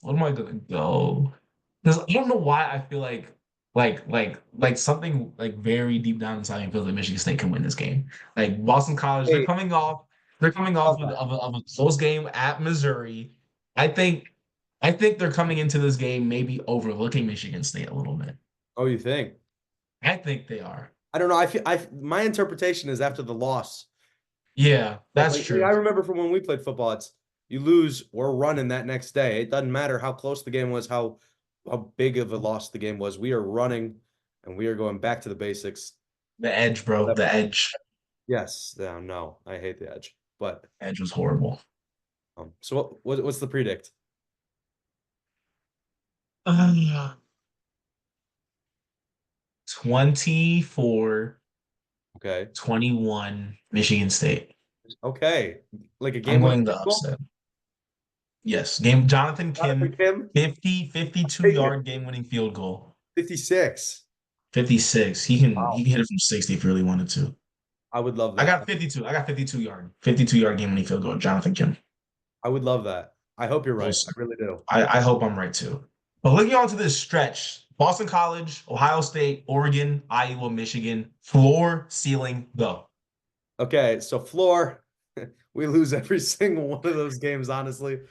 [SPEAKER 2] What am I gonna go? Because I don't know why I feel like something like very deep down inside me feels like Michigan State can win this game. Like Boston College,
[SPEAKER 1] Hey,
[SPEAKER 2] they're coming off
[SPEAKER 1] love
[SPEAKER 2] of,
[SPEAKER 1] that.
[SPEAKER 2] a close game at Missouri. I think I think they're coming into this game maybe overlooking Michigan State a little bit.
[SPEAKER 1] Oh, you think?
[SPEAKER 2] I think they are.
[SPEAKER 1] I don't know. My interpretation is after the loss.
[SPEAKER 2] Yeah, that's
[SPEAKER 1] I
[SPEAKER 2] true.
[SPEAKER 1] remember from when we played football, it's you lose, we're running that next day. It doesn't matter how close the game was, how big of a loss the game was. We are running and we are going back to the basics.
[SPEAKER 2] The edge, bro.
[SPEAKER 1] Whatever.
[SPEAKER 2] The edge.
[SPEAKER 1] Yes. No, no, I hate the edge. But
[SPEAKER 2] Edge was horrible.
[SPEAKER 1] so what's the predict?
[SPEAKER 2] 24-21
[SPEAKER 1] Okay.
[SPEAKER 2] Michigan State.
[SPEAKER 1] Okay. Like a
[SPEAKER 2] I'm
[SPEAKER 1] game winning
[SPEAKER 2] going the
[SPEAKER 1] field goal?
[SPEAKER 2] upset. Yes. Game Jonathan
[SPEAKER 1] Jonathan
[SPEAKER 2] Kim,
[SPEAKER 1] Kim?
[SPEAKER 2] 52
[SPEAKER 1] Take it.
[SPEAKER 2] yard game winning field goal.
[SPEAKER 1] 56.
[SPEAKER 2] 56. He can
[SPEAKER 1] Wow.
[SPEAKER 2] he can hit it from 60 if he really wanted to.
[SPEAKER 1] I would love
[SPEAKER 2] I
[SPEAKER 1] that.
[SPEAKER 2] got 52. I got 52 yard game winning field goal. Jonathan Kim.
[SPEAKER 1] I would love that. I hope you're
[SPEAKER 2] We'll
[SPEAKER 1] right. I
[SPEAKER 2] see.
[SPEAKER 1] really do.
[SPEAKER 2] I hope I'm right too. But looking on to this stretch, Boston College, Ohio State, Oregon, Iowa, Michigan, floor, ceiling, go.
[SPEAKER 1] Okay, so floor, we lose every single one of those games, honestly.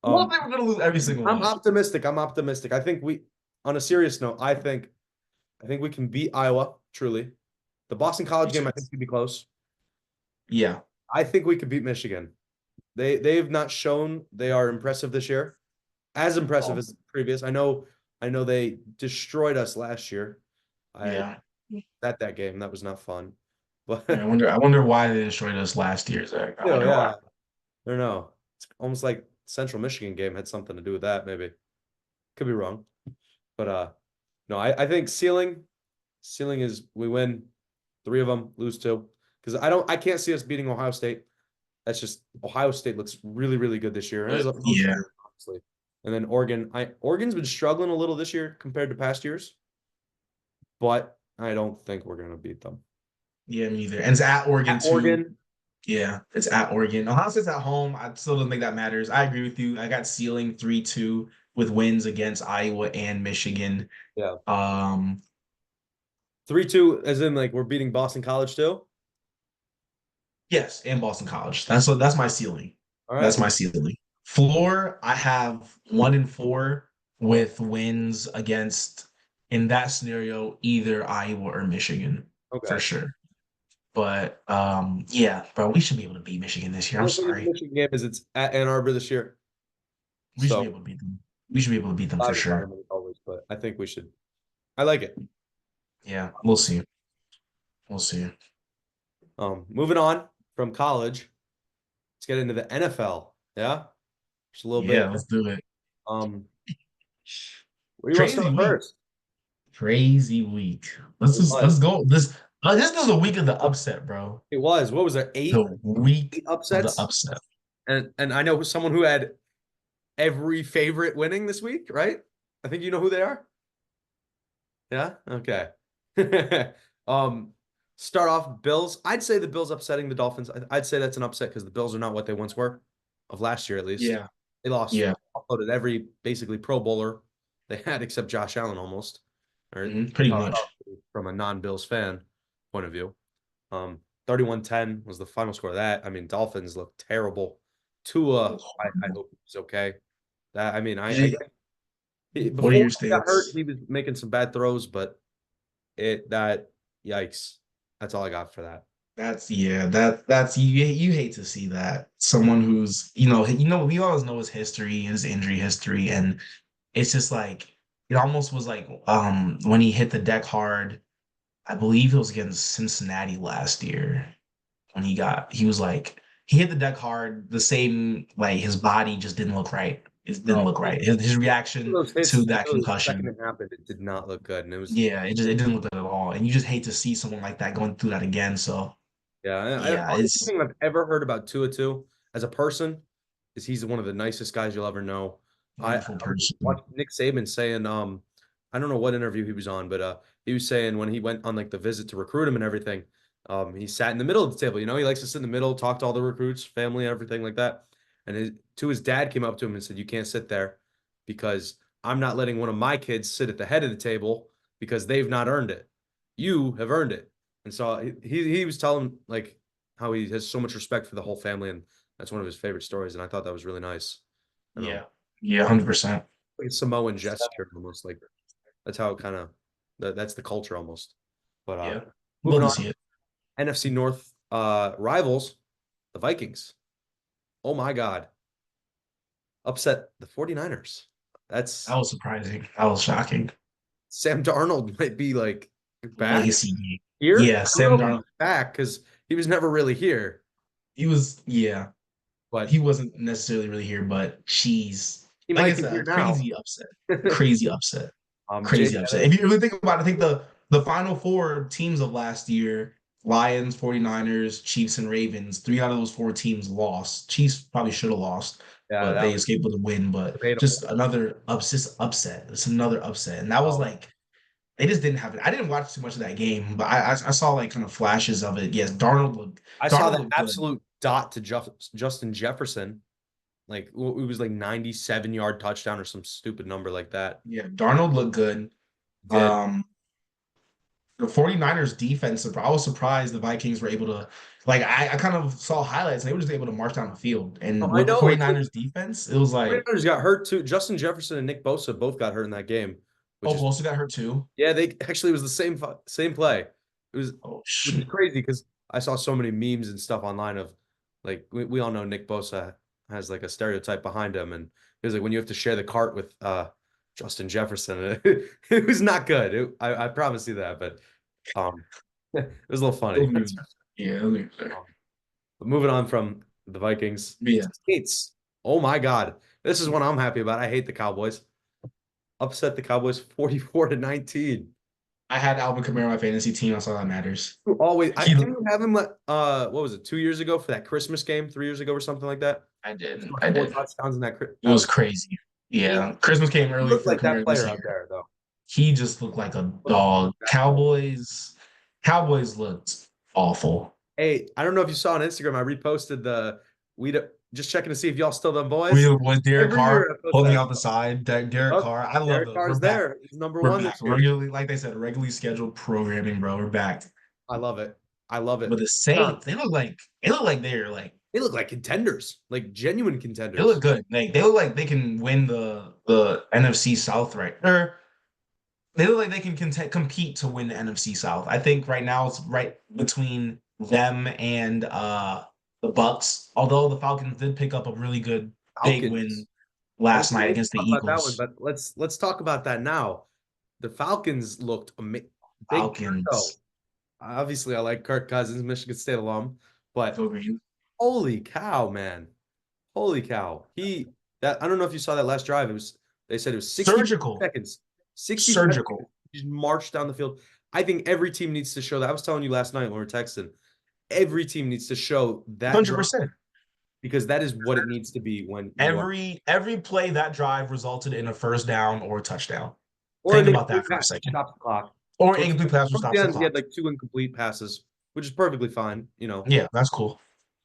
[SPEAKER 2] Well,
[SPEAKER 1] Um,
[SPEAKER 2] they were gonna lose every single
[SPEAKER 1] I'm
[SPEAKER 2] one.
[SPEAKER 1] optimistic. I'm optimistic. I think on a serious note, I think we can beat Iowa, truly. The Boston College
[SPEAKER 2] Me
[SPEAKER 1] game,
[SPEAKER 2] too.
[SPEAKER 1] I think could be close.
[SPEAKER 2] Yeah.
[SPEAKER 1] I think we could beat Michigan. They've not shown they are impressive this year, as impressive
[SPEAKER 2] Oh,
[SPEAKER 1] as previous. I know they destroyed us last year. I
[SPEAKER 2] yeah.
[SPEAKER 1] at that game. That was not fun.
[SPEAKER 2] Yeah, I
[SPEAKER 1] But
[SPEAKER 2] wonder. I wonder why they destroyed us last year, Zach. I wonder why.
[SPEAKER 1] yeah, I don't know. It's almost like Central Michigan game had something to do with that, maybe. Could be wrong. But no, I think ceiling is we win three of them, lose two. Because I can't see us beating Ohio State. That's just Ohio State looks really, really good this year. And
[SPEAKER 2] But
[SPEAKER 1] as most
[SPEAKER 2] yeah,
[SPEAKER 1] years, honestly. And then Oregon's been struggling a little this year compared to past years, but I don't think we're gonna beat them.
[SPEAKER 2] yeah, me either. And it's at Oregon
[SPEAKER 1] At
[SPEAKER 2] too.
[SPEAKER 1] Oregon,
[SPEAKER 2] Yeah, it's at Oregon. Ohio State's at home. I still don't think that matters. I agree with you. I got ceiling 3-2 with wins against Iowa and Michigan.
[SPEAKER 1] yeah.
[SPEAKER 2] Um,
[SPEAKER 1] 3-2, as in like we're beating Boston College too.
[SPEAKER 2] yes, and Boston College. That's my ceiling.
[SPEAKER 1] All
[SPEAKER 2] That's
[SPEAKER 1] right.
[SPEAKER 2] my ceiling. Floor, I have 1-4 with wins against, in that scenario, either Iowa or Michigan for
[SPEAKER 1] Okay.
[SPEAKER 2] sure. But yeah, bro, we should be able to beat Michigan this year.
[SPEAKER 1] The
[SPEAKER 2] I'm
[SPEAKER 1] only thing with the
[SPEAKER 2] sorry.
[SPEAKER 1] Michigan game is it's at Ann Arbor this year.
[SPEAKER 2] We should be
[SPEAKER 1] So
[SPEAKER 2] able to beat them. We should be able to beat them for
[SPEAKER 1] live
[SPEAKER 2] sure.
[SPEAKER 1] environment is always, but I think we should. I like it.
[SPEAKER 2] Yeah, we'll see. We'll see.
[SPEAKER 1] Moving on from college, let's get into the NFL. Yeah, just a little bit.
[SPEAKER 2] Yeah, let's do it.
[SPEAKER 1] Um, where do you want to
[SPEAKER 2] Crazy
[SPEAKER 1] start
[SPEAKER 2] week.
[SPEAKER 1] first?
[SPEAKER 2] Crazy week.
[SPEAKER 1] It
[SPEAKER 2] Let's
[SPEAKER 1] was.
[SPEAKER 2] go. This is the week of the upset, bro.
[SPEAKER 1] It was. What was there? Eight,
[SPEAKER 2] The week
[SPEAKER 1] eight
[SPEAKER 2] of the
[SPEAKER 1] upsets,
[SPEAKER 2] upset.
[SPEAKER 1] and I know someone who had every favorite winning this week, right? I think you know who they are. Yeah. Okay. um, Start off Bills. I'd say the Bills upsetting the Dolphins. I'd say that's an upset because the Bills are not what they once were, of last year at least.
[SPEAKER 2] Yeah.
[SPEAKER 1] They lost,
[SPEAKER 2] Yeah.
[SPEAKER 1] uploaded every basically Pro Bowler they had except Josh Allen almost, or
[SPEAKER 2] Pretty much.
[SPEAKER 1] from a non-Bills fan point of view. 31-10 was the final score of that. I mean, Dolphins looked terrible. Tua, I hope he's okay. That I mean,
[SPEAKER 2] What are
[SPEAKER 1] before
[SPEAKER 2] your
[SPEAKER 1] he got hurt,
[SPEAKER 2] states?
[SPEAKER 1] he was making some bad throws, but that yikes. That's all I got for that.
[SPEAKER 2] That's you hate to see that. Someone who's, we always know his history, his injury history, and it's just like it almost was like when he hit the deck hard, I believe it was against Cincinnati last year when he was like he hit the deck hard, the same like his body just didn't look right. it didn't
[SPEAKER 1] No,
[SPEAKER 2] look right. His reaction
[SPEAKER 1] those hits,
[SPEAKER 2] to that
[SPEAKER 1] the second
[SPEAKER 2] concussion,
[SPEAKER 1] it happened, it did not look good, and it was
[SPEAKER 2] yeah, it didn't look good at all. And you just hate to see someone like that going through that again. So
[SPEAKER 1] yeah.
[SPEAKER 2] yeah,
[SPEAKER 1] Only
[SPEAKER 2] it's
[SPEAKER 1] thing I've ever heard about Tua too as a person is he's one of the nicest guys you'll ever know.
[SPEAKER 2] wonderful
[SPEAKER 1] I was
[SPEAKER 2] person.
[SPEAKER 1] watching Nick Saban saying, I don't know what interview he was on, but he was saying when he went on like the visit to recruit him and everything, he sat in the middle of the table. You know, he likes to sit in the middle, talk to all the recruits, family, everything like that. And his dad came up to him and said, "You can't sit there because I'm not letting one of my kids sit at the head of the table because they've not earned it. You have earned it." And so he was telling like how he has so much respect for the whole family, and that's one of his favorite stories. And I thought that was really nice. I don't know,
[SPEAKER 2] Yeah, yeah, 100%.
[SPEAKER 1] like a Samoan gesture almost. Like that's how it kind of that's the culture almost. But
[SPEAKER 2] Yeah,
[SPEAKER 1] moving
[SPEAKER 2] love to
[SPEAKER 1] on,
[SPEAKER 2] see it.
[SPEAKER 1] NFC North rivals, the Vikings. Oh my God, upset the 49ers.
[SPEAKER 2] That
[SPEAKER 1] That's
[SPEAKER 2] was surprising. That was shocking.
[SPEAKER 1] Sam Darnold might be like back
[SPEAKER 2] Legacy game.
[SPEAKER 1] here.
[SPEAKER 2] Yeah,
[SPEAKER 1] I don't know
[SPEAKER 2] Sam
[SPEAKER 1] if he's
[SPEAKER 2] Darnold.
[SPEAKER 1] back because he was never really here.
[SPEAKER 2] He was, yeah, he
[SPEAKER 1] But
[SPEAKER 2] wasn't necessarily really here, but she's
[SPEAKER 1] he
[SPEAKER 2] like I
[SPEAKER 1] might be
[SPEAKER 2] said, a
[SPEAKER 1] here now.
[SPEAKER 2] crazy upset, crazy upset,
[SPEAKER 1] Jay,
[SPEAKER 2] crazy upset. If you really think about it, I think the final four teams of last year, Lions, 49ers, Chiefs, and Ravens, three out of those four teams lost. Chiefs probably should have lost,
[SPEAKER 1] yeah,
[SPEAKER 2] but
[SPEAKER 1] that
[SPEAKER 2] they
[SPEAKER 1] was
[SPEAKER 2] escaped with a win. But
[SPEAKER 1] debatable.
[SPEAKER 2] just another upset. It's another upset. And that was
[SPEAKER 1] Oh,
[SPEAKER 2] like they just didn't have it. I didn't watch too much of that game, but I saw like kind of flashes of it. Yes,
[SPEAKER 1] I saw
[SPEAKER 2] Darnold
[SPEAKER 1] that
[SPEAKER 2] looked good.
[SPEAKER 1] absolute dot to Justin Jefferson. Like it was like 97-yard touchdown or some stupid number like that.
[SPEAKER 2] Yeah, Darnold looked good.
[SPEAKER 1] Did.
[SPEAKER 2] Um, the 49ers defense, I was surprised the Vikings were able to, like, I kind of saw highlights and they were just able to march down the field.
[SPEAKER 1] Oh,
[SPEAKER 2] And
[SPEAKER 1] I
[SPEAKER 2] with the
[SPEAKER 1] know. It's like
[SPEAKER 2] 49ers defense, it was like,
[SPEAKER 1] 49ers got hurt too. Justin Jefferson and Nick Bosa both got hurt in that game, which
[SPEAKER 2] oh,
[SPEAKER 1] is
[SPEAKER 2] Bosa got hurt too.
[SPEAKER 1] yeah, they actually it was the same play. It was
[SPEAKER 2] Oh,
[SPEAKER 1] which is
[SPEAKER 2] shoot.
[SPEAKER 1] crazy because I saw so many memes and stuff online of like we all know Nick Bosa has like a stereotype behind him, and it was like when you have to share the cart with Justin Jefferson, it was not good. I promise you that, but um, it was a little funny.
[SPEAKER 2] Yeah,
[SPEAKER 1] But moving on from the Vikings,
[SPEAKER 2] yeah.
[SPEAKER 1] Saints. Oh my God, this is one I'm happy about. I hate the Cowboys. Upset the Cowboys 44-19.
[SPEAKER 2] I had Alvin Kamara on my fantasy team. That's all that matters.
[SPEAKER 1] Always, I
[SPEAKER 2] He,
[SPEAKER 1] didn't you have him. What was it? 2 years ago for that Christmas game, 3 years ago or something like that.
[SPEAKER 2] I
[SPEAKER 1] He
[SPEAKER 2] did.
[SPEAKER 1] scored
[SPEAKER 2] I
[SPEAKER 1] four
[SPEAKER 2] did.
[SPEAKER 1] touchdowns in that.
[SPEAKER 2] It
[SPEAKER 1] That
[SPEAKER 2] was
[SPEAKER 1] was
[SPEAKER 2] crazy.
[SPEAKER 1] he
[SPEAKER 2] Yeah. Christmas came early
[SPEAKER 1] looked
[SPEAKER 2] for
[SPEAKER 1] like that
[SPEAKER 2] Kamara this
[SPEAKER 1] player
[SPEAKER 2] year.
[SPEAKER 1] out there though.
[SPEAKER 2] He just looked like a
[SPEAKER 1] Looked
[SPEAKER 2] dog.
[SPEAKER 1] basketball.
[SPEAKER 2] Cowboys looked awful.
[SPEAKER 1] Hey, I don't know if you saw on Instagram. I reposted the we just checking to see if y'all still them boys.
[SPEAKER 2] With Derek
[SPEAKER 1] Every
[SPEAKER 2] Carr
[SPEAKER 1] year I post
[SPEAKER 2] holding
[SPEAKER 1] that.
[SPEAKER 2] out the side, Derek
[SPEAKER 1] Oh,
[SPEAKER 2] Carr. I love
[SPEAKER 1] Derek
[SPEAKER 2] those. We're
[SPEAKER 1] Carr's
[SPEAKER 2] back.
[SPEAKER 1] there. He's number
[SPEAKER 2] We're
[SPEAKER 1] one
[SPEAKER 2] back.
[SPEAKER 1] this year.
[SPEAKER 2] Regularly, like they said, regularly scheduled programming, bro. We're back.
[SPEAKER 1] I love it. I love
[SPEAKER 2] But
[SPEAKER 1] it.
[SPEAKER 2] the Saints, they look like they're like
[SPEAKER 1] They look like contenders, like genuine
[SPEAKER 2] they look
[SPEAKER 1] contenders.
[SPEAKER 2] good. They look like they can win the NFC South, right? Or they look like they can compete to win the NFC South. I think right now it's right between them and the Bucks. Although the Falcons did pick up a really good big win
[SPEAKER 1] Falcons. I was
[SPEAKER 2] last night
[SPEAKER 1] waiting to
[SPEAKER 2] against the
[SPEAKER 1] talk about that one,
[SPEAKER 2] Eagles.
[SPEAKER 1] but let's talk about that now. The Falcons looked big
[SPEAKER 2] Falcons.
[SPEAKER 1] toe. Obviously, I like Kirk Cousins, Michigan State alum, but
[SPEAKER 2] Go green.
[SPEAKER 1] holy cow, man. Holy cow. I don't know if you saw that last drive. They said it was 65
[SPEAKER 2] Surgical.
[SPEAKER 1] seconds. 65
[SPEAKER 2] Surgical.
[SPEAKER 1] seconds. Just marched down the field. I think every team needs to show that. I was telling you last night when we were texting. Every team needs to show that drive
[SPEAKER 2] 100%.
[SPEAKER 1] because that is what it needs to be when you are
[SPEAKER 2] Every play that drive resulted in a first down or a touchdown.
[SPEAKER 1] or
[SPEAKER 2] Think
[SPEAKER 1] an
[SPEAKER 2] about that
[SPEAKER 1] incomplete
[SPEAKER 2] for a
[SPEAKER 1] pass
[SPEAKER 2] second.
[SPEAKER 1] stop the clock.
[SPEAKER 2] Or
[SPEAKER 1] Towards
[SPEAKER 2] incomplete pass or
[SPEAKER 1] towards the
[SPEAKER 2] stops the
[SPEAKER 1] end, he
[SPEAKER 2] clock.
[SPEAKER 1] had like two incomplete passes, which is perfectly fine. You know,
[SPEAKER 2] Yeah, that's cool.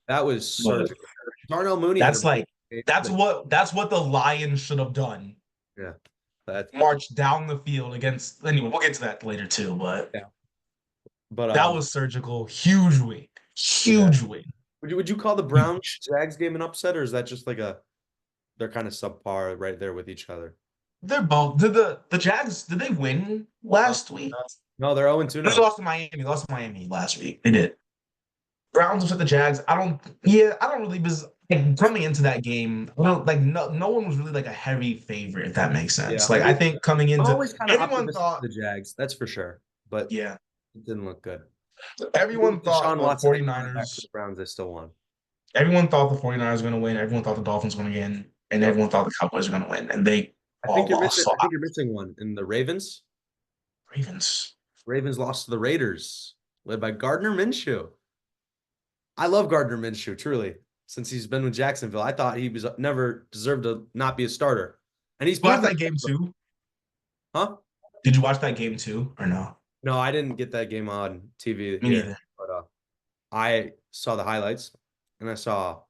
[SPEAKER 1] that was
[SPEAKER 2] But
[SPEAKER 1] surgical. Darnell Mooney had a
[SPEAKER 2] that's
[SPEAKER 1] really
[SPEAKER 2] like
[SPEAKER 1] good
[SPEAKER 2] that's
[SPEAKER 1] game.
[SPEAKER 2] what the Lions should have done.
[SPEAKER 1] Yeah, that
[SPEAKER 2] March down the field against anyway, we'll get to that later too, but
[SPEAKER 1] yeah. But
[SPEAKER 2] that was surgical. Huge win.
[SPEAKER 1] yeah.
[SPEAKER 2] Huge win.
[SPEAKER 1] Would you call the Browns
[SPEAKER 2] Huge.
[SPEAKER 1] Jags game an upset, or is that just like they're kind of subpar right there with each other?
[SPEAKER 2] They're both did the Jags did they win
[SPEAKER 1] No,
[SPEAKER 2] last week?
[SPEAKER 1] no, they're 0-2
[SPEAKER 2] They
[SPEAKER 1] now.
[SPEAKER 2] lost to Miami. They lost to Miami last week. They did. Browns upset the Jags. I don't really because like, coming into that game, I don't like no one was really like a heavy favorite, if that makes
[SPEAKER 1] Yeah,
[SPEAKER 2] sense.
[SPEAKER 1] I
[SPEAKER 2] Like I
[SPEAKER 1] mean,
[SPEAKER 2] think coming
[SPEAKER 1] I'm
[SPEAKER 2] into
[SPEAKER 1] always kind of
[SPEAKER 2] everyone
[SPEAKER 1] optimistic
[SPEAKER 2] thought,
[SPEAKER 1] for the Jags, that's for sure, but
[SPEAKER 2] yeah,
[SPEAKER 1] it didn't look good.
[SPEAKER 2] everyone thought
[SPEAKER 1] Deshaun
[SPEAKER 2] the
[SPEAKER 1] Watson didn't come back for
[SPEAKER 2] 49ers,
[SPEAKER 1] the Browns, they still won.
[SPEAKER 2] everyone thought the 49ers were gonna win, everyone thought the Dolphins were gonna win, and
[SPEAKER 1] Yep.
[SPEAKER 2] everyone thought the Cowboys were going to win, and they all lost. So
[SPEAKER 1] I think you're missing one in the Ravens.
[SPEAKER 2] Ravens.
[SPEAKER 1] Ravens lost to the Raiders, led by Gardner Minshew. I love Gardner Minshew, truly. Since he's been with Jacksonville, I thought he was never deserved to not be a starter, and he's
[SPEAKER 2] Watch
[SPEAKER 1] proven
[SPEAKER 2] that game
[SPEAKER 1] it.
[SPEAKER 2] too.
[SPEAKER 1] Huh?
[SPEAKER 2] Did you watch that game too, or no?
[SPEAKER 1] No, I didn't get that game on TV
[SPEAKER 2] Me
[SPEAKER 1] here,
[SPEAKER 2] neither.
[SPEAKER 1] but I saw the highlights, and I saw.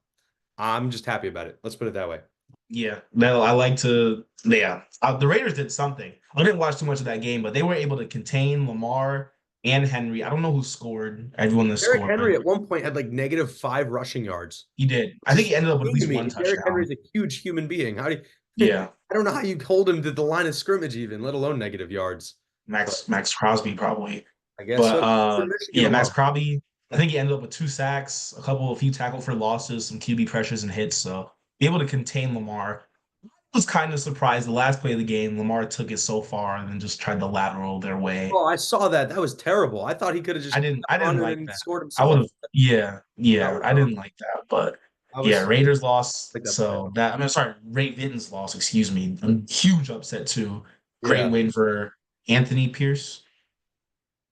[SPEAKER 1] I'm just happy about it. Let's put it that way.
[SPEAKER 2] Yeah, no, I like to. Yeah, the Raiders did something. I didn't watch too much of that game, but they were able to contain Lamar and Henry. I don't know who scored. Everyone that
[SPEAKER 1] Derrick
[SPEAKER 2] scored, but
[SPEAKER 1] Henry at one point had like -5 rushing yards,
[SPEAKER 2] he did. I
[SPEAKER 1] which
[SPEAKER 2] think
[SPEAKER 1] is
[SPEAKER 2] he ended up with at
[SPEAKER 1] insane to
[SPEAKER 2] least
[SPEAKER 1] me.
[SPEAKER 2] one
[SPEAKER 1] And Derrick
[SPEAKER 2] touchdown.
[SPEAKER 1] Henry is a huge human being. How do you?
[SPEAKER 2] Yeah,
[SPEAKER 1] I don't know how you hold him to the line of scrimmage, even let alone negative yards. But
[SPEAKER 2] Max Crosby probably.
[SPEAKER 1] I guess
[SPEAKER 2] But
[SPEAKER 1] so. For Michigan
[SPEAKER 2] yeah, Max
[SPEAKER 1] tomorrow.
[SPEAKER 2] Crosby. I think he ended up with 2 sacks, a few tackle for losses, some QB pressures and hits. So be able to contain Lamar. I was kind of surprised the last play of the game, Lamar took it so far and then just tried to lateral their way.
[SPEAKER 1] Oh, I saw that. That was terrible. I thought he could have
[SPEAKER 2] I
[SPEAKER 1] just
[SPEAKER 2] didn't I
[SPEAKER 1] run
[SPEAKER 2] didn't
[SPEAKER 1] and
[SPEAKER 2] like
[SPEAKER 1] then
[SPEAKER 2] that.
[SPEAKER 1] scored
[SPEAKER 2] I would
[SPEAKER 1] himself.
[SPEAKER 2] have yeah,
[SPEAKER 1] That
[SPEAKER 2] yeah,
[SPEAKER 1] was
[SPEAKER 2] I didn't like that. But
[SPEAKER 1] I
[SPEAKER 2] yeah,
[SPEAKER 1] was
[SPEAKER 2] Raiders lost.
[SPEAKER 1] like that play.
[SPEAKER 2] So that I mean sorry, Ravens lost, excuse me. A huge upset too. Great
[SPEAKER 1] Yeah,
[SPEAKER 2] win for Anthony Pierce.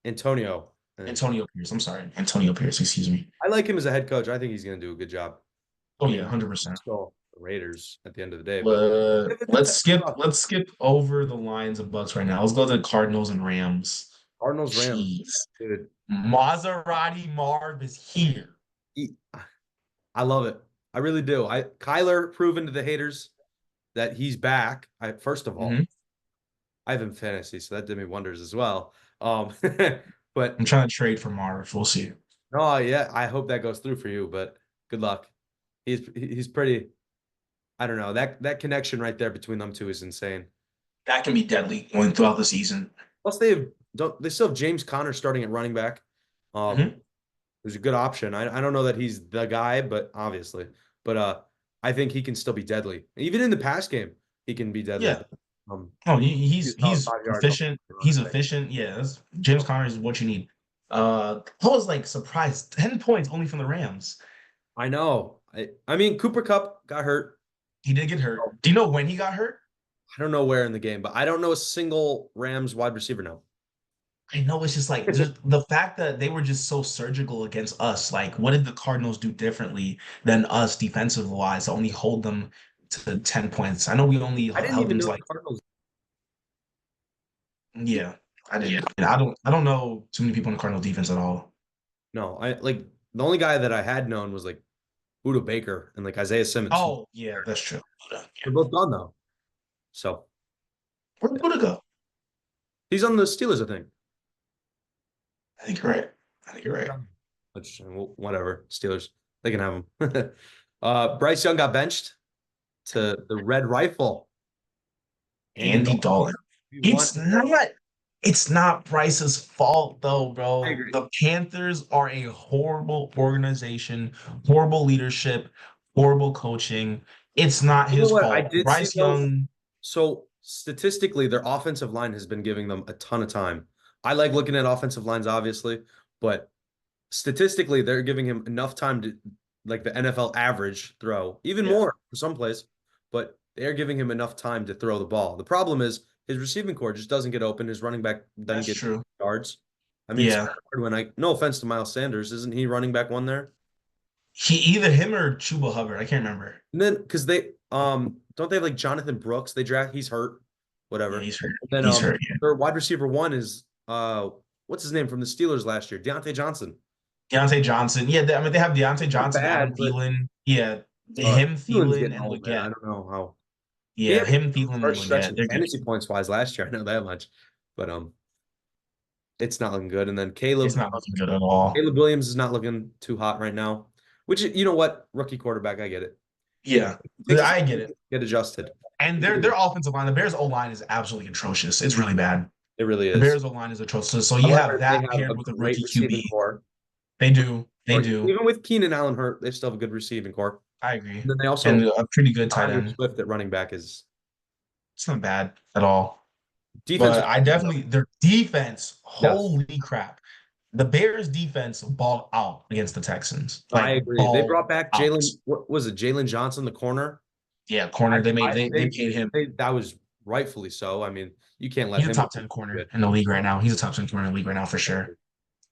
[SPEAKER 1] Antonio.
[SPEAKER 2] Antonio Pierce. I'm sorry. Antonio Pierce, excuse me.
[SPEAKER 1] I like him as a head coach. I think he's going to do a good job. I
[SPEAKER 2] Oh yeah,
[SPEAKER 1] mean,
[SPEAKER 2] 100%.
[SPEAKER 1] still the Raiders at the end of the day, but
[SPEAKER 2] Let's skip over the Lions and Bucks right now. Let's go to the Cardinals and Rams.
[SPEAKER 1] Cardinals Rams,
[SPEAKER 2] Jeez.
[SPEAKER 1] dude.
[SPEAKER 2] Maserati Marv is here.
[SPEAKER 1] He, I love it. I really do. Kyler proven to the haters that he's back. First of
[SPEAKER 2] Hmm.
[SPEAKER 1] all, I have him in fantasy, so that did me wonders as well. But
[SPEAKER 2] I'm trying to trade for Marv. We'll see.
[SPEAKER 1] no, yeah, I hope that goes through for you. But good luck. He's pretty. I don't know that connection right there between them two is insane.
[SPEAKER 2] That can be deadly going throughout the season.
[SPEAKER 1] Plus, they still have James Conner starting at running back.
[SPEAKER 2] Hmm.
[SPEAKER 1] Who's a good option. I don't know that he's the guy, but obviously, but I think he can still be deadly. Even in the pass game, he can be deadly.
[SPEAKER 2] Yeah.
[SPEAKER 1] Um,
[SPEAKER 2] Oh,
[SPEAKER 1] he's about
[SPEAKER 2] he's
[SPEAKER 1] 5 yards off
[SPEAKER 2] efficient.
[SPEAKER 1] the run,
[SPEAKER 2] He's
[SPEAKER 1] I think.
[SPEAKER 2] efficient. Yeah, James Conner is what you need. I was like surprised. 10 points only from the Rams.
[SPEAKER 1] I know. I mean, Cooper Cup got hurt.
[SPEAKER 2] He did get hurt. Do you know when he got hurt?
[SPEAKER 1] I don't know where in the game, but I don't know a single Rams wide receiver now.
[SPEAKER 2] I know it's just the fact that they were just so surgical against us. Like, what did the Cardinals do differently than us defensive wise to only hold them to 10 points? I know we only
[SPEAKER 1] I didn't
[SPEAKER 2] held
[SPEAKER 1] even
[SPEAKER 2] them to
[SPEAKER 1] know the
[SPEAKER 2] like,
[SPEAKER 1] Cardinals.
[SPEAKER 2] yeah, I didn't. I don't know too many people in the Cardinals defense at all.
[SPEAKER 1] No, I like the only guy that I had known was like Buda Baker and like Isaiah Simmons.
[SPEAKER 2] Oh, yeah, that's true. Yeah.
[SPEAKER 1] They're both gone though. So
[SPEAKER 2] Where'd Buda go?
[SPEAKER 1] he's on the Steelers, I think.
[SPEAKER 2] I think you're right. I think you're right.
[SPEAKER 1] Which whatever, Steelers, they can have him. Bryce Young got benched to the Red Rifle. Andy
[SPEAKER 2] Andy
[SPEAKER 1] Dalton.
[SPEAKER 2] Dalton.
[SPEAKER 1] We want.
[SPEAKER 2] It's not Bryce's fault though,
[SPEAKER 1] I
[SPEAKER 2] bro.
[SPEAKER 1] agree.
[SPEAKER 2] The Panthers are a horrible organization, horrible leadership, horrible coaching. It's not
[SPEAKER 1] You know
[SPEAKER 2] his
[SPEAKER 1] what? I
[SPEAKER 2] fault.
[SPEAKER 1] did see
[SPEAKER 2] Bryce
[SPEAKER 1] though.
[SPEAKER 2] Young,
[SPEAKER 1] So statistically, their offensive line has been giving them a ton of time. I like looking at offensive lines, obviously, but statistically, they're giving him enough time to like the NFL average throw, even
[SPEAKER 2] yeah,
[SPEAKER 1] more for some plays, but they're giving him enough time to throw the ball. The problem is his receiving core just doesn't get open. His running back doesn't
[SPEAKER 2] that's
[SPEAKER 1] get
[SPEAKER 2] true.
[SPEAKER 1] yards. I mean,
[SPEAKER 2] Yeah.
[SPEAKER 1] when no offense to Miles Sanders, isn't he running back one there?
[SPEAKER 2] Either him or Chuba Hubbard. I can't remember.
[SPEAKER 1] And then because they don't they have like Jonathan Brooks? They draft he's hurt,
[SPEAKER 2] Yeah,
[SPEAKER 1] whatever.
[SPEAKER 2] he's hurt.
[SPEAKER 1] And then
[SPEAKER 2] He's hurt. Yeah.
[SPEAKER 1] their wide receiver one is what's his name from the Steelers last year? Deontay Johnson.
[SPEAKER 2] Deontay Johnson. Yeah, I mean they have Deontay
[SPEAKER 1] Not
[SPEAKER 2] Johnson, Adam
[SPEAKER 1] bad, but
[SPEAKER 2] Thielen. Yeah, him,
[SPEAKER 1] Thielen's
[SPEAKER 2] Thielen,
[SPEAKER 1] getting
[SPEAKER 2] and
[SPEAKER 1] old, man. I
[SPEAKER 2] Leggett.
[SPEAKER 1] don't know how he
[SPEAKER 2] Yeah,
[SPEAKER 1] had
[SPEAKER 2] him,
[SPEAKER 1] a
[SPEAKER 2] Thielen, and
[SPEAKER 1] first stretch
[SPEAKER 2] Leggett.
[SPEAKER 1] in
[SPEAKER 2] They're good.
[SPEAKER 1] fantasy points wise last year. I know that much, but it's not looking good. And then
[SPEAKER 2] It's not looking good at all.
[SPEAKER 1] Caleb Williams is not looking too hot right now. Which you know what, rookie quarterback, I get it.
[SPEAKER 2] Yeah,
[SPEAKER 1] It takes us
[SPEAKER 2] I get it.
[SPEAKER 1] get adjusted.
[SPEAKER 2] And their offensive line, the Bears O line is absolutely atrocious. It's really bad.
[SPEAKER 1] It really
[SPEAKER 2] The
[SPEAKER 1] is.
[SPEAKER 2] Bears O line is atrocious. So you have
[SPEAKER 1] However, they
[SPEAKER 2] that
[SPEAKER 1] have a
[SPEAKER 2] paired with a
[SPEAKER 1] great
[SPEAKER 2] rookie
[SPEAKER 1] receiving
[SPEAKER 2] QB.
[SPEAKER 1] core.
[SPEAKER 2] They do. They
[SPEAKER 1] Or
[SPEAKER 2] do.
[SPEAKER 1] even with Keenan Allen hurt, they still have a good receiving core.
[SPEAKER 2] I agree.
[SPEAKER 1] And then they
[SPEAKER 2] And
[SPEAKER 1] also
[SPEAKER 2] a pretty good tight
[SPEAKER 1] Andre
[SPEAKER 2] end.
[SPEAKER 1] Swift at running back is
[SPEAKER 2] It's not bad at all.
[SPEAKER 1] defense.
[SPEAKER 2] But I definitely their defense,
[SPEAKER 1] Yes,
[SPEAKER 2] holy crap. The Bears defense balled out against the Texans.
[SPEAKER 1] I
[SPEAKER 2] Like
[SPEAKER 1] agree. They
[SPEAKER 2] balled
[SPEAKER 1] brought back
[SPEAKER 2] out.
[SPEAKER 1] Jalen. What was it? Jalen Johnson, the corner.
[SPEAKER 2] Yeah, corner. They paid him.
[SPEAKER 1] that was rightfully so. I mean, you can't let
[SPEAKER 2] He's a
[SPEAKER 1] him
[SPEAKER 2] top
[SPEAKER 1] be
[SPEAKER 2] 10 corner
[SPEAKER 1] good.
[SPEAKER 2] in the league right now. He's a top 10 corner in the league right now for
[SPEAKER 1] I
[SPEAKER 2] sure.
[SPEAKER 1] agree.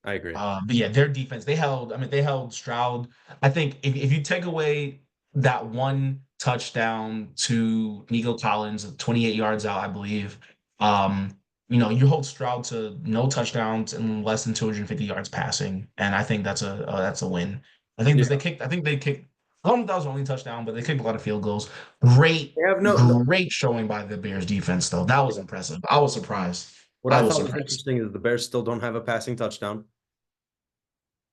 [SPEAKER 1] I agree.
[SPEAKER 2] But yeah, their defense, I mean, they held Stroud. I think if you take away that one touchdown to Nico Collins, 28 yards out, I believe, you hold Stroud to no touchdowns and less than 250 yards passing. And I think that's a win.
[SPEAKER 1] Yeah,
[SPEAKER 2] I think they kicked, I don't know if that was the only touchdown, but they kicked a lot of field goals. Great,
[SPEAKER 1] they have
[SPEAKER 2] great showing by the Bears defense, though. That was impressive. I was surprised.
[SPEAKER 1] What
[SPEAKER 2] I
[SPEAKER 1] I
[SPEAKER 2] was
[SPEAKER 1] thought was
[SPEAKER 2] surprised.
[SPEAKER 1] interesting is the Bears still don't have a passing touchdown,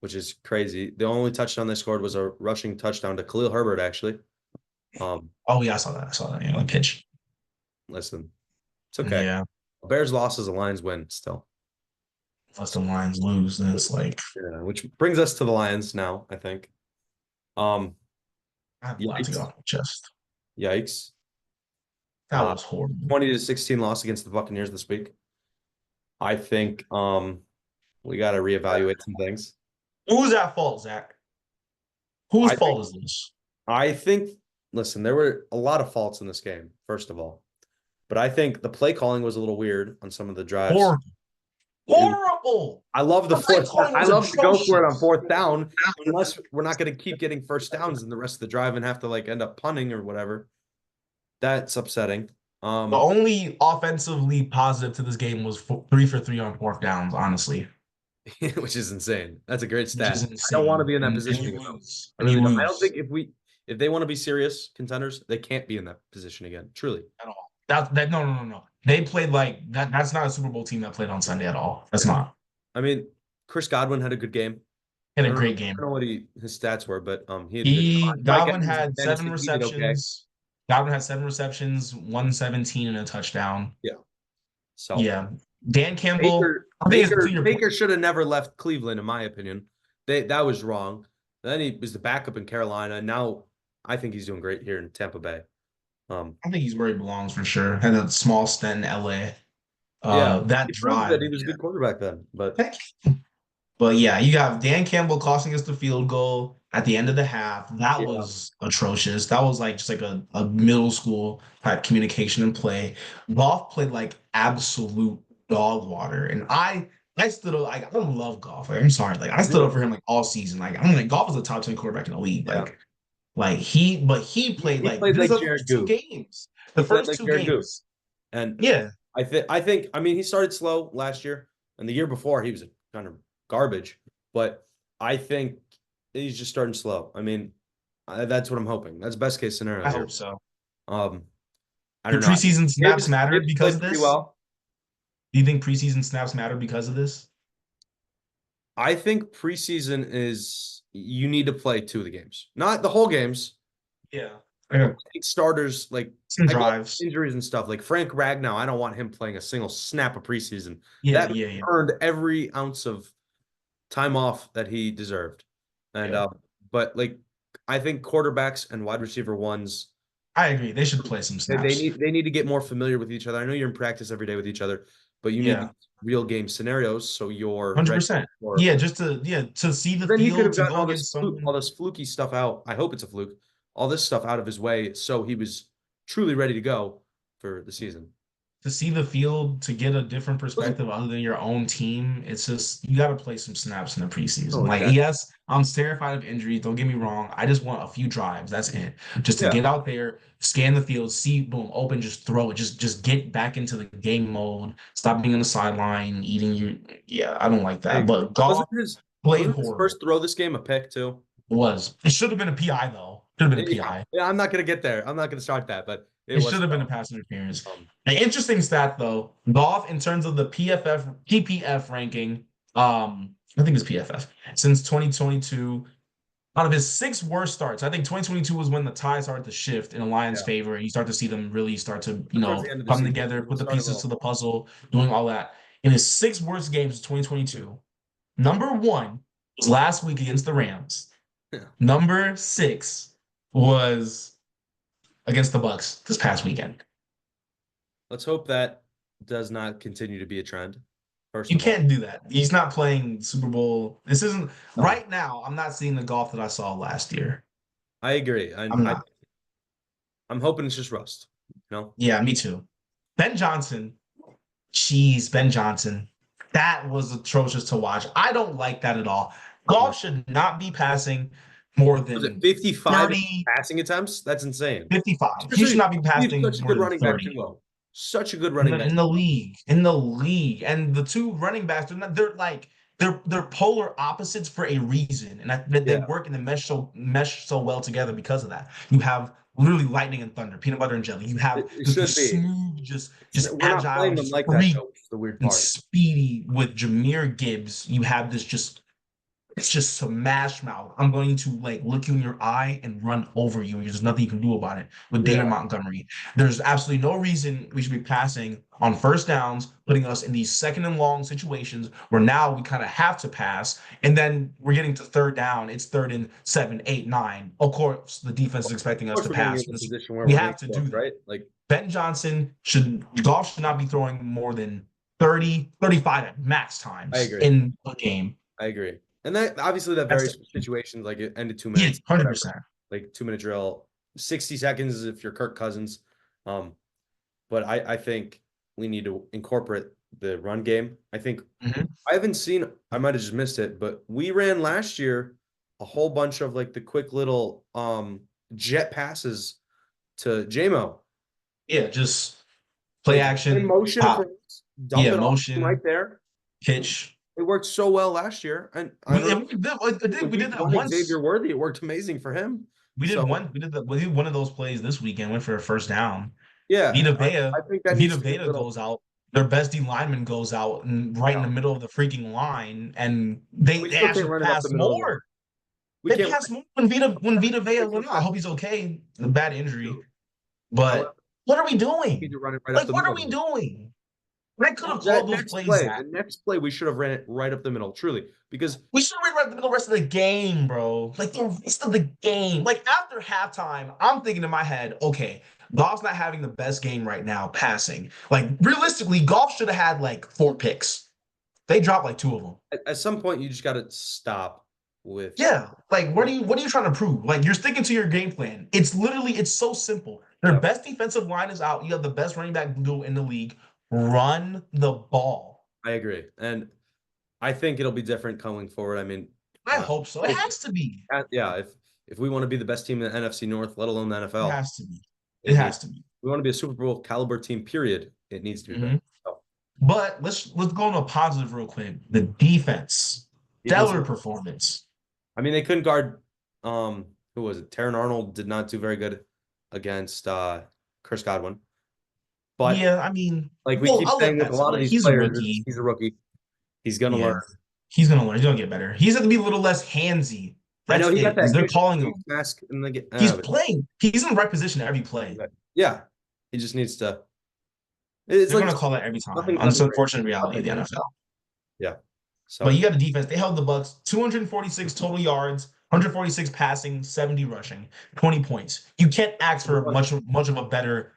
[SPEAKER 1] which is crazy. The only touchdown they scored was a rushing touchdown to Khalil Herbert, actually. Um,
[SPEAKER 2] Oh yeah, I saw that. I saw that. Yeah, like pitch.
[SPEAKER 1] listen, it's okay.
[SPEAKER 2] Yeah.
[SPEAKER 1] Bears losses, the Lions win still.
[SPEAKER 2] Unless the Lions lose, then it's like
[SPEAKER 1] Yeah, which brings us to the Lions now, I think. Um,
[SPEAKER 2] I have a lot to get
[SPEAKER 1] yikes,
[SPEAKER 2] off my chest.
[SPEAKER 1] yikes.
[SPEAKER 2] That was horrible.
[SPEAKER 1] 20-16 loss against the Buccaneers this week. I think we got to reevaluate some things.
[SPEAKER 2] Who's at fault, Zach? Whose
[SPEAKER 1] I think
[SPEAKER 2] fault is this?
[SPEAKER 1] I think listen, there were a lot of faults in this game, first of all. But I think the play calling was a little weird on some of the drives.
[SPEAKER 2] Horrible. Horrible.
[SPEAKER 1] I love the
[SPEAKER 2] The play
[SPEAKER 1] fourth.
[SPEAKER 2] calling
[SPEAKER 1] I
[SPEAKER 2] was
[SPEAKER 1] love to go for it on
[SPEAKER 2] atrocious.
[SPEAKER 1] fourth down, unless we're not going to keep getting first downs in the rest of the drive and have to like end up punting or whatever. That's upsetting.
[SPEAKER 2] The only offensively positive to this game was 3 for 3 on fourth downs, honestly,
[SPEAKER 1] which is insane. That's a great
[SPEAKER 2] which
[SPEAKER 1] stat.
[SPEAKER 2] is
[SPEAKER 1] I don't want to
[SPEAKER 2] insane.
[SPEAKER 1] be in that
[SPEAKER 2] And
[SPEAKER 1] position
[SPEAKER 2] you
[SPEAKER 1] again, though.
[SPEAKER 2] lose.
[SPEAKER 1] I
[SPEAKER 2] And you
[SPEAKER 1] really don't. I don't
[SPEAKER 2] lose
[SPEAKER 1] think if they want to be serious contenders, they can't be in that position again. Truly.
[SPEAKER 2] at all. That no. They played like that. That's not a Super Bowl team that played on Sunday at all. That's
[SPEAKER 1] Yeah.
[SPEAKER 2] not.
[SPEAKER 1] I mean, Chris Godwin had a good game.
[SPEAKER 2] He
[SPEAKER 1] I
[SPEAKER 2] had a
[SPEAKER 1] don't know,
[SPEAKER 2] great
[SPEAKER 1] I
[SPEAKER 2] game.
[SPEAKER 1] don't know what his stats were, but he had a good game. Mike
[SPEAKER 2] Godwin
[SPEAKER 1] Evans in
[SPEAKER 2] had seven
[SPEAKER 1] fantasy, he did okay.
[SPEAKER 2] receptions. Godwin had 7 receptions, 117 and a touchdown.
[SPEAKER 1] Yeah. So
[SPEAKER 2] Yeah. Dan Campbell,
[SPEAKER 1] Baker
[SPEAKER 2] I think it's to
[SPEAKER 1] Baker
[SPEAKER 2] your point.
[SPEAKER 1] Baker should have never left Cleveland, in my opinion. That was wrong. Then he was the backup in Carolina. Now I think he's doing great here in Tampa Bay.
[SPEAKER 2] I think he's where he belongs for sure. Had a small stint in LA.
[SPEAKER 1] Yeah,
[SPEAKER 2] That
[SPEAKER 1] he proved that
[SPEAKER 2] drive.
[SPEAKER 1] he was a good quarterback then. But
[SPEAKER 2] Yeah. But yeah, you got Dan Campbell costing us the field goal at the end of the half. That
[SPEAKER 1] yeah,
[SPEAKER 2] was atrocious. That was like just like a middle school type communication and play. Goff played like absolute dog water. And I stood up like I don't love Goff. Like, I'm sorry. Like I stood up
[SPEAKER 1] really,
[SPEAKER 2] for him like all season. Like I'm like Goff is a top 10 quarterback in the league.
[SPEAKER 1] yeah.
[SPEAKER 2] Like he played
[SPEAKER 1] He
[SPEAKER 2] like
[SPEAKER 1] played
[SPEAKER 2] this is
[SPEAKER 1] like
[SPEAKER 2] the
[SPEAKER 1] Jared
[SPEAKER 2] first two
[SPEAKER 1] Goff.
[SPEAKER 2] games. The
[SPEAKER 1] He played
[SPEAKER 2] first
[SPEAKER 1] like
[SPEAKER 2] two
[SPEAKER 1] Jared Goff.
[SPEAKER 2] games.
[SPEAKER 1] And
[SPEAKER 2] Yeah.
[SPEAKER 1] I mean he started slow last year, and the year before he was kind of garbage. But I think he's just starting slow. I mean, that's what I'm hoping. That's best case scenario
[SPEAKER 2] I
[SPEAKER 1] here.
[SPEAKER 2] hope so.
[SPEAKER 1] Um, I
[SPEAKER 2] Do
[SPEAKER 1] don't know.
[SPEAKER 2] preseason snaps mattered
[SPEAKER 1] Gibbs
[SPEAKER 2] because
[SPEAKER 1] played
[SPEAKER 2] of
[SPEAKER 1] pretty
[SPEAKER 2] this?
[SPEAKER 1] well.
[SPEAKER 2] Do you think preseason snaps matter because of this?
[SPEAKER 1] I think preseason is you need to play two of the games, not the whole games,
[SPEAKER 2] Yeah.
[SPEAKER 1] but
[SPEAKER 2] Okay.
[SPEAKER 1] starters. Like
[SPEAKER 2] Some
[SPEAKER 1] I get
[SPEAKER 2] drives.
[SPEAKER 1] injuries and stuff. Like Frank Ragnow, I don't want him playing a single snap of preseason.
[SPEAKER 2] Yeah,
[SPEAKER 1] That
[SPEAKER 2] yeah, yeah,
[SPEAKER 1] earned every ounce of time off that he deserved. And
[SPEAKER 2] yeah.
[SPEAKER 1] but like I think quarterbacks and wide receiver ones
[SPEAKER 2] I agree. They should play some
[SPEAKER 1] they
[SPEAKER 2] snaps.
[SPEAKER 1] need to get more familiar with each other. I know you're in practice every day with each other, but you need
[SPEAKER 2] Yeah,
[SPEAKER 1] these real game scenarios so you're ready
[SPEAKER 2] 100%.
[SPEAKER 1] for.
[SPEAKER 2] Yeah, to see the
[SPEAKER 1] Then he could
[SPEAKER 2] field,
[SPEAKER 1] have
[SPEAKER 2] to
[SPEAKER 1] gotten
[SPEAKER 2] go against
[SPEAKER 1] all
[SPEAKER 2] someone.
[SPEAKER 1] this fluky stuff out. I hope it's a fluke. All this stuff out of his way, so he was truly ready to go for the season.
[SPEAKER 2] To see the field, to get a different perspective other than your own team, it's just you got to play some snaps in the preseason.
[SPEAKER 1] Oh,
[SPEAKER 2] Like,
[SPEAKER 1] exactly.
[SPEAKER 2] yes, I'm terrified of injuries. Don't get me wrong. I just want a few drives. That's it. Just to
[SPEAKER 1] Yeah.
[SPEAKER 2] get out there, scan the field, see, boom, open, just throw it. Just get back into the game mode. Stop being on the sideline, eating your. Yeah, I don't like
[SPEAKER 1] I
[SPEAKER 2] that.
[SPEAKER 1] agree.
[SPEAKER 2] But golf played
[SPEAKER 1] Wasn't his
[SPEAKER 2] horrible.
[SPEAKER 1] first throw this game a pick too?
[SPEAKER 2] It was. It should have been a PI though. Should have been a
[SPEAKER 1] Yeah,
[SPEAKER 2] PI.
[SPEAKER 1] yeah, I'm not gonna get there. I'm not gonna start that, but it
[SPEAKER 2] It
[SPEAKER 1] was
[SPEAKER 2] should have been a pass interference.
[SPEAKER 1] um,
[SPEAKER 2] An interesting stat though, golf in terms of the PPF ranking, I think it's PFF since 2022. Out of his 6 worst starts, I think 2022 was when the tie started to shift in the Lions'
[SPEAKER 1] yeah.
[SPEAKER 2] favor, and you start to see them really start to,
[SPEAKER 1] Towards the end of the
[SPEAKER 2] come
[SPEAKER 1] season,
[SPEAKER 2] together,
[SPEAKER 1] it
[SPEAKER 2] put the
[SPEAKER 1] started
[SPEAKER 2] pieces
[SPEAKER 1] well.
[SPEAKER 2] to the puzzle, doing all that. In his 6 worst games of 2022, number one was last week against the Rams.
[SPEAKER 1] Yeah.
[SPEAKER 2] Number 6 was against the Bucks this past weekend.
[SPEAKER 1] Let's hope that does not continue to be a trend. First
[SPEAKER 2] You
[SPEAKER 1] of all,
[SPEAKER 2] can't do that. He's not playing Super Bowl. This isn't
[SPEAKER 1] no,
[SPEAKER 2] right now. I'm not seeing the golf that I saw last year.
[SPEAKER 1] I agree.
[SPEAKER 2] I'm not.
[SPEAKER 1] I'm hoping it's just rust. You know?
[SPEAKER 2] Yeah, me too. Ben Johnson, jeez, Ben Johnson. That was atrocious to watch. I don't like that at all.
[SPEAKER 1] No.
[SPEAKER 2] Golf should not be passing more
[SPEAKER 1] Was it
[SPEAKER 2] than
[SPEAKER 1] 55
[SPEAKER 2] 30,
[SPEAKER 1] passing attempts? That's insane.
[SPEAKER 2] 55. He should
[SPEAKER 1] Especially
[SPEAKER 2] not be
[SPEAKER 1] we have
[SPEAKER 2] passing
[SPEAKER 1] such a
[SPEAKER 2] more
[SPEAKER 1] good
[SPEAKER 2] than
[SPEAKER 1] running back too,
[SPEAKER 2] 30
[SPEAKER 1] though. Such a good
[SPEAKER 2] in
[SPEAKER 1] running
[SPEAKER 2] the
[SPEAKER 1] back.
[SPEAKER 2] in the league. In the league. And the two running backs, they're like they're polar opposites for a reason. And they
[SPEAKER 1] Yeah,
[SPEAKER 2] work and they mesh so well together because of that. You have literally lightning and thunder, peanut butter and jelly. You have
[SPEAKER 1] it
[SPEAKER 2] the
[SPEAKER 1] should be.
[SPEAKER 2] smooth, just
[SPEAKER 1] We're not
[SPEAKER 2] agile,
[SPEAKER 1] playing them
[SPEAKER 2] just
[SPEAKER 1] like that
[SPEAKER 2] free
[SPEAKER 1] though, which is the weird
[SPEAKER 2] and
[SPEAKER 1] part.
[SPEAKER 2] speedy with Jameer Gibbs. You have this just it's just smash mouth. I'm going to like look you in your eye and run over you. There's nothing you can do about it. With
[SPEAKER 1] Yeah,
[SPEAKER 2] David Montgomery, there's absolutely no reason we should be passing on first downs, putting us in these second and long situations where now we kind of have to pass. And then we're getting to third down. It's third and 7, 8, 9. Of course, the defense is
[SPEAKER 1] of
[SPEAKER 2] expecting us
[SPEAKER 1] course
[SPEAKER 2] to
[SPEAKER 1] we're getting
[SPEAKER 2] pass.
[SPEAKER 1] in a position where
[SPEAKER 2] We
[SPEAKER 1] we're going
[SPEAKER 2] have
[SPEAKER 1] to
[SPEAKER 2] to
[SPEAKER 1] score,
[SPEAKER 2] do that.
[SPEAKER 1] right? Like,
[SPEAKER 2] Ben Johnson golf should not be throwing more than 30, 35 at max
[SPEAKER 1] I
[SPEAKER 2] times
[SPEAKER 1] agree.
[SPEAKER 2] in a game.
[SPEAKER 1] I agree. And that obviously that
[SPEAKER 2] That's
[SPEAKER 1] varies
[SPEAKER 2] it.
[SPEAKER 1] from situations, like it ended 2 minutes,
[SPEAKER 2] Yeah,
[SPEAKER 1] whatever.
[SPEAKER 2] 100%.
[SPEAKER 1] Like 2 minute drill, 60 seconds if you're Kirk Cousins. Um, but I think we need to incorporate the run game. I think
[SPEAKER 2] Mhm.
[SPEAKER 1] I haven't seen, I might have just missed it, but we ran last year a whole bunch of like the quick little jet passes to JMO.
[SPEAKER 2] Yeah, just play
[SPEAKER 1] Like in
[SPEAKER 2] action,
[SPEAKER 1] motion
[SPEAKER 2] pop.
[SPEAKER 1] for us, dump
[SPEAKER 2] Yeah,
[SPEAKER 1] it off right
[SPEAKER 2] motion,
[SPEAKER 1] there.
[SPEAKER 2] pitch.
[SPEAKER 1] It worked so well last year. And I
[SPEAKER 2] We,
[SPEAKER 1] don't know.
[SPEAKER 2] and we did, I think
[SPEAKER 1] When
[SPEAKER 2] we
[SPEAKER 1] we
[SPEAKER 2] did that
[SPEAKER 1] won Xavier
[SPEAKER 2] once.
[SPEAKER 1] Worthy, it worked amazing for him. So
[SPEAKER 2] We did one of those plays this weekend, went for a first down.
[SPEAKER 1] yeah, I think that needs
[SPEAKER 2] Vita
[SPEAKER 1] to be a
[SPEAKER 2] Vea
[SPEAKER 1] little.
[SPEAKER 2] goes out. Their best D lineman goes out and right in
[SPEAKER 1] Yeah,
[SPEAKER 2] the middle of the freaking line, and
[SPEAKER 1] we
[SPEAKER 2] they
[SPEAKER 1] still can't
[SPEAKER 2] actually
[SPEAKER 1] run it up the
[SPEAKER 2] pass
[SPEAKER 1] middle of the line.
[SPEAKER 2] more.
[SPEAKER 1] We
[SPEAKER 2] They
[SPEAKER 1] can't run
[SPEAKER 2] pass more when Vita Vea
[SPEAKER 1] it
[SPEAKER 2] went
[SPEAKER 1] too
[SPEAKER 2] out. I
[SPEAKER 1] fast.
[SPEAKER 2] hope he's okay. A bad injury.
[SPEAKER 1] However,
[SPEAKER 2] But what are we
[SPEAKER 1] we need
[SPEAKER 2] doing?
[SPEAKER 1] to run it right up
[SPEAKER 2] Like,
[SPEAKER 1] the
[SPEAKER 2] what are
[SPEAKER 1] middle.
[SPEAKER 2] we doing? I could have
[SPEAKER 1] That
[SPEAKER 2] called those
[SPEAKER 1] next
[SPEAKER 2] plays
[SPEAKER 1] play,
[SPEAKER 2] that.
[SPEAKER 1] the next play, we should have ran it right up the middle, truly, because
[SPEAKER 2] We should have read the rest of the game, bro. Like the rest of the game. Like after halftime, I'm thinking in my head, okay, Goff's not having the best game right now passing. Like realistically, Goff should have had like 4 picks. They dropped like 2 of them.
[SPEAKER 1] at some point you just got to stop with.
[SPEAKER 2] Yeah. Like what are you trying to prove? Like you're sticking to your game plan. It's so simple. Their
[SPEAKER 1] Yeah,
[SPEAKER 2] best defensive line is out. You have the best running back duo in the league. Run the ball.
[SPEAKER 1] I agree, and I think it'll be different going forward. I mean,
[SPEAKER 2] I hope so. It has to be.
[SPEAKER 1] yeah, if we want to be the best team in the NFC North, let alone the
[SPEAKER 2] It
[SPEAKER 1] NFL,
[SPEAKER 2] has to be. It
[SPEAKER 1] it needs.
[SPEAKER 2] has to be.
[SPEAKER 1] We want to be a Super Bowl caliber team. Period. It needs to be better.
[SPEAKER 2] Mhm.
[SPEAKER 1] So,
[SPEAKER 2] But let's go on a positive real quick. The defense, stellar
[SPEAKER 1] defensive.
[SPEAKER 2] performance.
[SPEAKER 1] I mean, they couldn't guard. Who was it? Taron Arnold did not do very good against Chris Godwin. But
[SPEAKER 2] Yeah, I mean,
[SPEAKER 1] like we
[SPEAKER 2] well,
[SPEAKER 1] keep
[SPEAKER 2] I'll let
[SPEAKER 1] saying with
[SPEAKER 2] that
[SPEAKER 1] a lot of
[SPEAKER 2] slide.
[SPEAKER 1] these
[SPEAKER 2] He's a
[SPEAKER 1] players,
[SPEAKER 2] rookie.
[SPEAKER 1] he's a rookie. He's gonna
[SPEAKER 2] Yeah,
[SPEAKER 1] learn.
[SPEAKER 2] he's gonna learn. He's gonna get better. He's gonna be a little less handsy.
[SPEAKER 1] I know
[SPEAKER 2] That's
[SPEAKER 1] he got
[SPEAKER 2] it. Because
[SPEAKER 1] that
[SPEAKER 2] they're
[SPEAKER 1] good
[SPEAKER 2] calling
[SPEAKER 1] face
[SPEAKER 2] him.
[SPEAKER 1] mask and they get.
[SPEAKER 2] He's playing. He's in the right position every play.
[SPEAKER 1] Yeah, he just needs to. It's
[SPEAKER 2] They're
[SPEAKER 1] like
[SPEAKER 2] gonna call that every time.
[SPEAKER 1] nothing great.
[SPEAKER 2] Unfortunate reality of
[SPEAKER 1] Nothing.
[SPEAKER 2] the NFL.
[SPEAKER 1] Yeah.
[SPEAKER 2] But
[SPEAKER 1] So
[SPEAKER 2] you got the defense. They held the Bucks 246 total yards, 146 passing, 70 rushing, 20 points. You can't ask for much of a better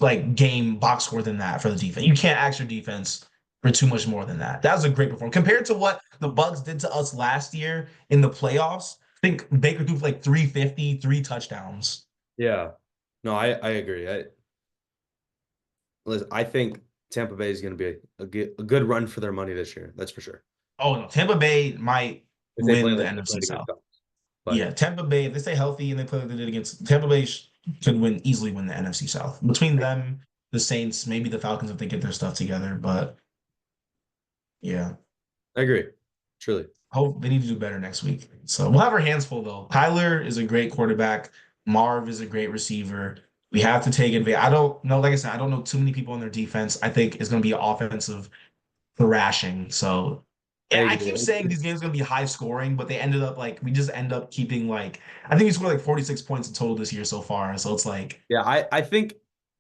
[SPEAKER 2] like game box score than that for the defense. You can't ask your defense for too much more than that. That was a great performance compared to what the Bucks did to us last year in the playoffs. I think Baker threw like 350, 3 touchdowns.
[SPEAKER 1] yeah. No, I agree. Listen, I think Tampa Bay is going to be a good run for their money this year. That's for sure.
[SPEAKER 2] Oh no, Tampa Bay might
[SPEAKER 1] If they play
[SPEAKER 2] win the
[SPEAKER 1] like they
[SPEAKER 2] NFC
[SPEAKER 1] played against
[SPEAKER 2] South.
[SPEAKER 1] us. But
[SPEAKER 2] Yeah, Tampa Bay, if they stay healthy and they play like they did against Tampa Bay, could easily win the NFC South. Between them, the Saints, maybe the Falcons if they get their stuff together. But yeah,
[SPEAKER 1] I agree. Truly.
[SPEAKER 2] hope they need to do better next week. So we'll have our hands full though. Kyler is a great quarterback. Marv is a great receiver. We have to take advantage. I don't know, like I said, I don't know too many people on their defense. I think it's going to be an offensive thrashing. So
[SPEAKER 1] I
[SPEAKER 2] yeah, I
[SPEAKER 1] agree.
[SPEAKER 2] keep saying these games are gonna be high scoring, but they ended up like we just end up keeping like I think we scored like 46 points in total this year so far. So it's like
[SPEAKER 1] Yeah, I think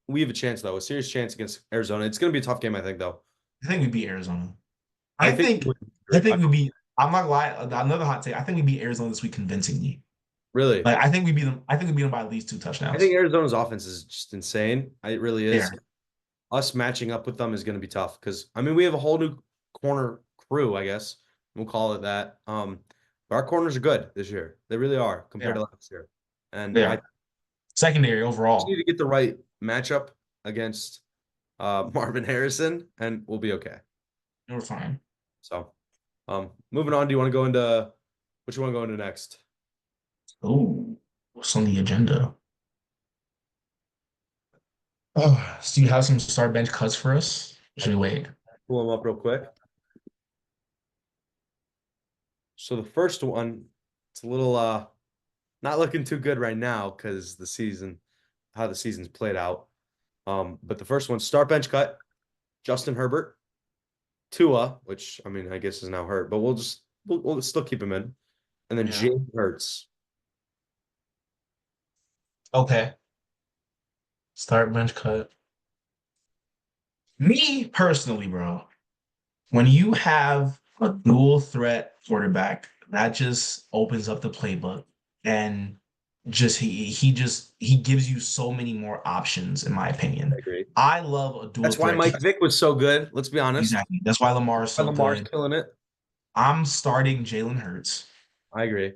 [SPEAKER 1] we have a chance though, a serious chance against Arizona. It's going to be a tough game, I think, though.
[SPEAKER 2] I think we beat Arizona.
[SPEAKER 1] I
[SPEAKER 2] I
[SPEAKER 1] think
[SPEAKER 2] think I think we beat. I'm not gonna lie. Another hot take. I think we beat Arizona this week convincingly.
[SPEAKER 1] really.
[SPEAKER 2] Like I think we beat them. I think we beat them by at least 2
[SPEAKER 1] I think
[SPEAKER 2] touchdowns.
[SPEAKER 1] Arizona's offense is just insane. It really
[SPEAKER 2] There.
[SPEAKER 1] is. Us matching up with them is going to be tough because I mean we have a whole new corner crew, I guess we'll call it that. But our corners are good this year. They really are compared
[SPEAKER 2] There.
[SPEAKER 1] to last year. And I
[SPEAKER 2] There. Secondary
[SPEAKER 1] Just need
[SPEAKER 2] overall.
[SPEAKER 1] to get the right matchup against Marvin Harrison, and we'll be okay.
[SPEAKER 2] We're fine.
[SPEAKER 1] So, moving on. Do you want to go into which one? Go into next?
[SPEAKER 2] Oh, what's on the agenda? Oh, so do you have some start bench cuts for us?
[SPEAKER 1] I
[SPEAKER 2] Should we
[SPEAKER 1] do.
[SPEAKER 2] wait?
[SPEAKER 1] Pull them up real quick. So the first one, it's a little not looking too good right now because how the season's played out. But the first one, start bench cut, Justin Herbert, Tua, which I mean I guess is now hurt, but we'll still keep him in, and then
[SPEAKER 2] Yeah.
[SPEAKER 1] Jalen Hurts.
[SPEAKER 2] Okay. Start bench cut. Me personally, bro, when you have a dual threat quarterback, that just opens up the playbook and just he gives you so many more options, in my
[SPEAKER 1] I
[SPEAKER 2] opinion.
[SPEAKER 1] agree.
[SPEAKER 2] I love a dual
[SPEAKER 1] That's why
[SPEAKER 2] threat.
[SPEAKER 1] Mike Vick was so good. Let's be honest.
[SPEAKER 2] Exactly. That's why Lamar is
[SPEAKER 1] Why
[SPEAKER 2] so
[SPEAKER 1] Lamar's
[SPEAKER 2] good.
[SPEAKER 1] killing it.
[SPEAKER 2] I'm starting Jalen Hurts.
[SPEAKER 1] I agree.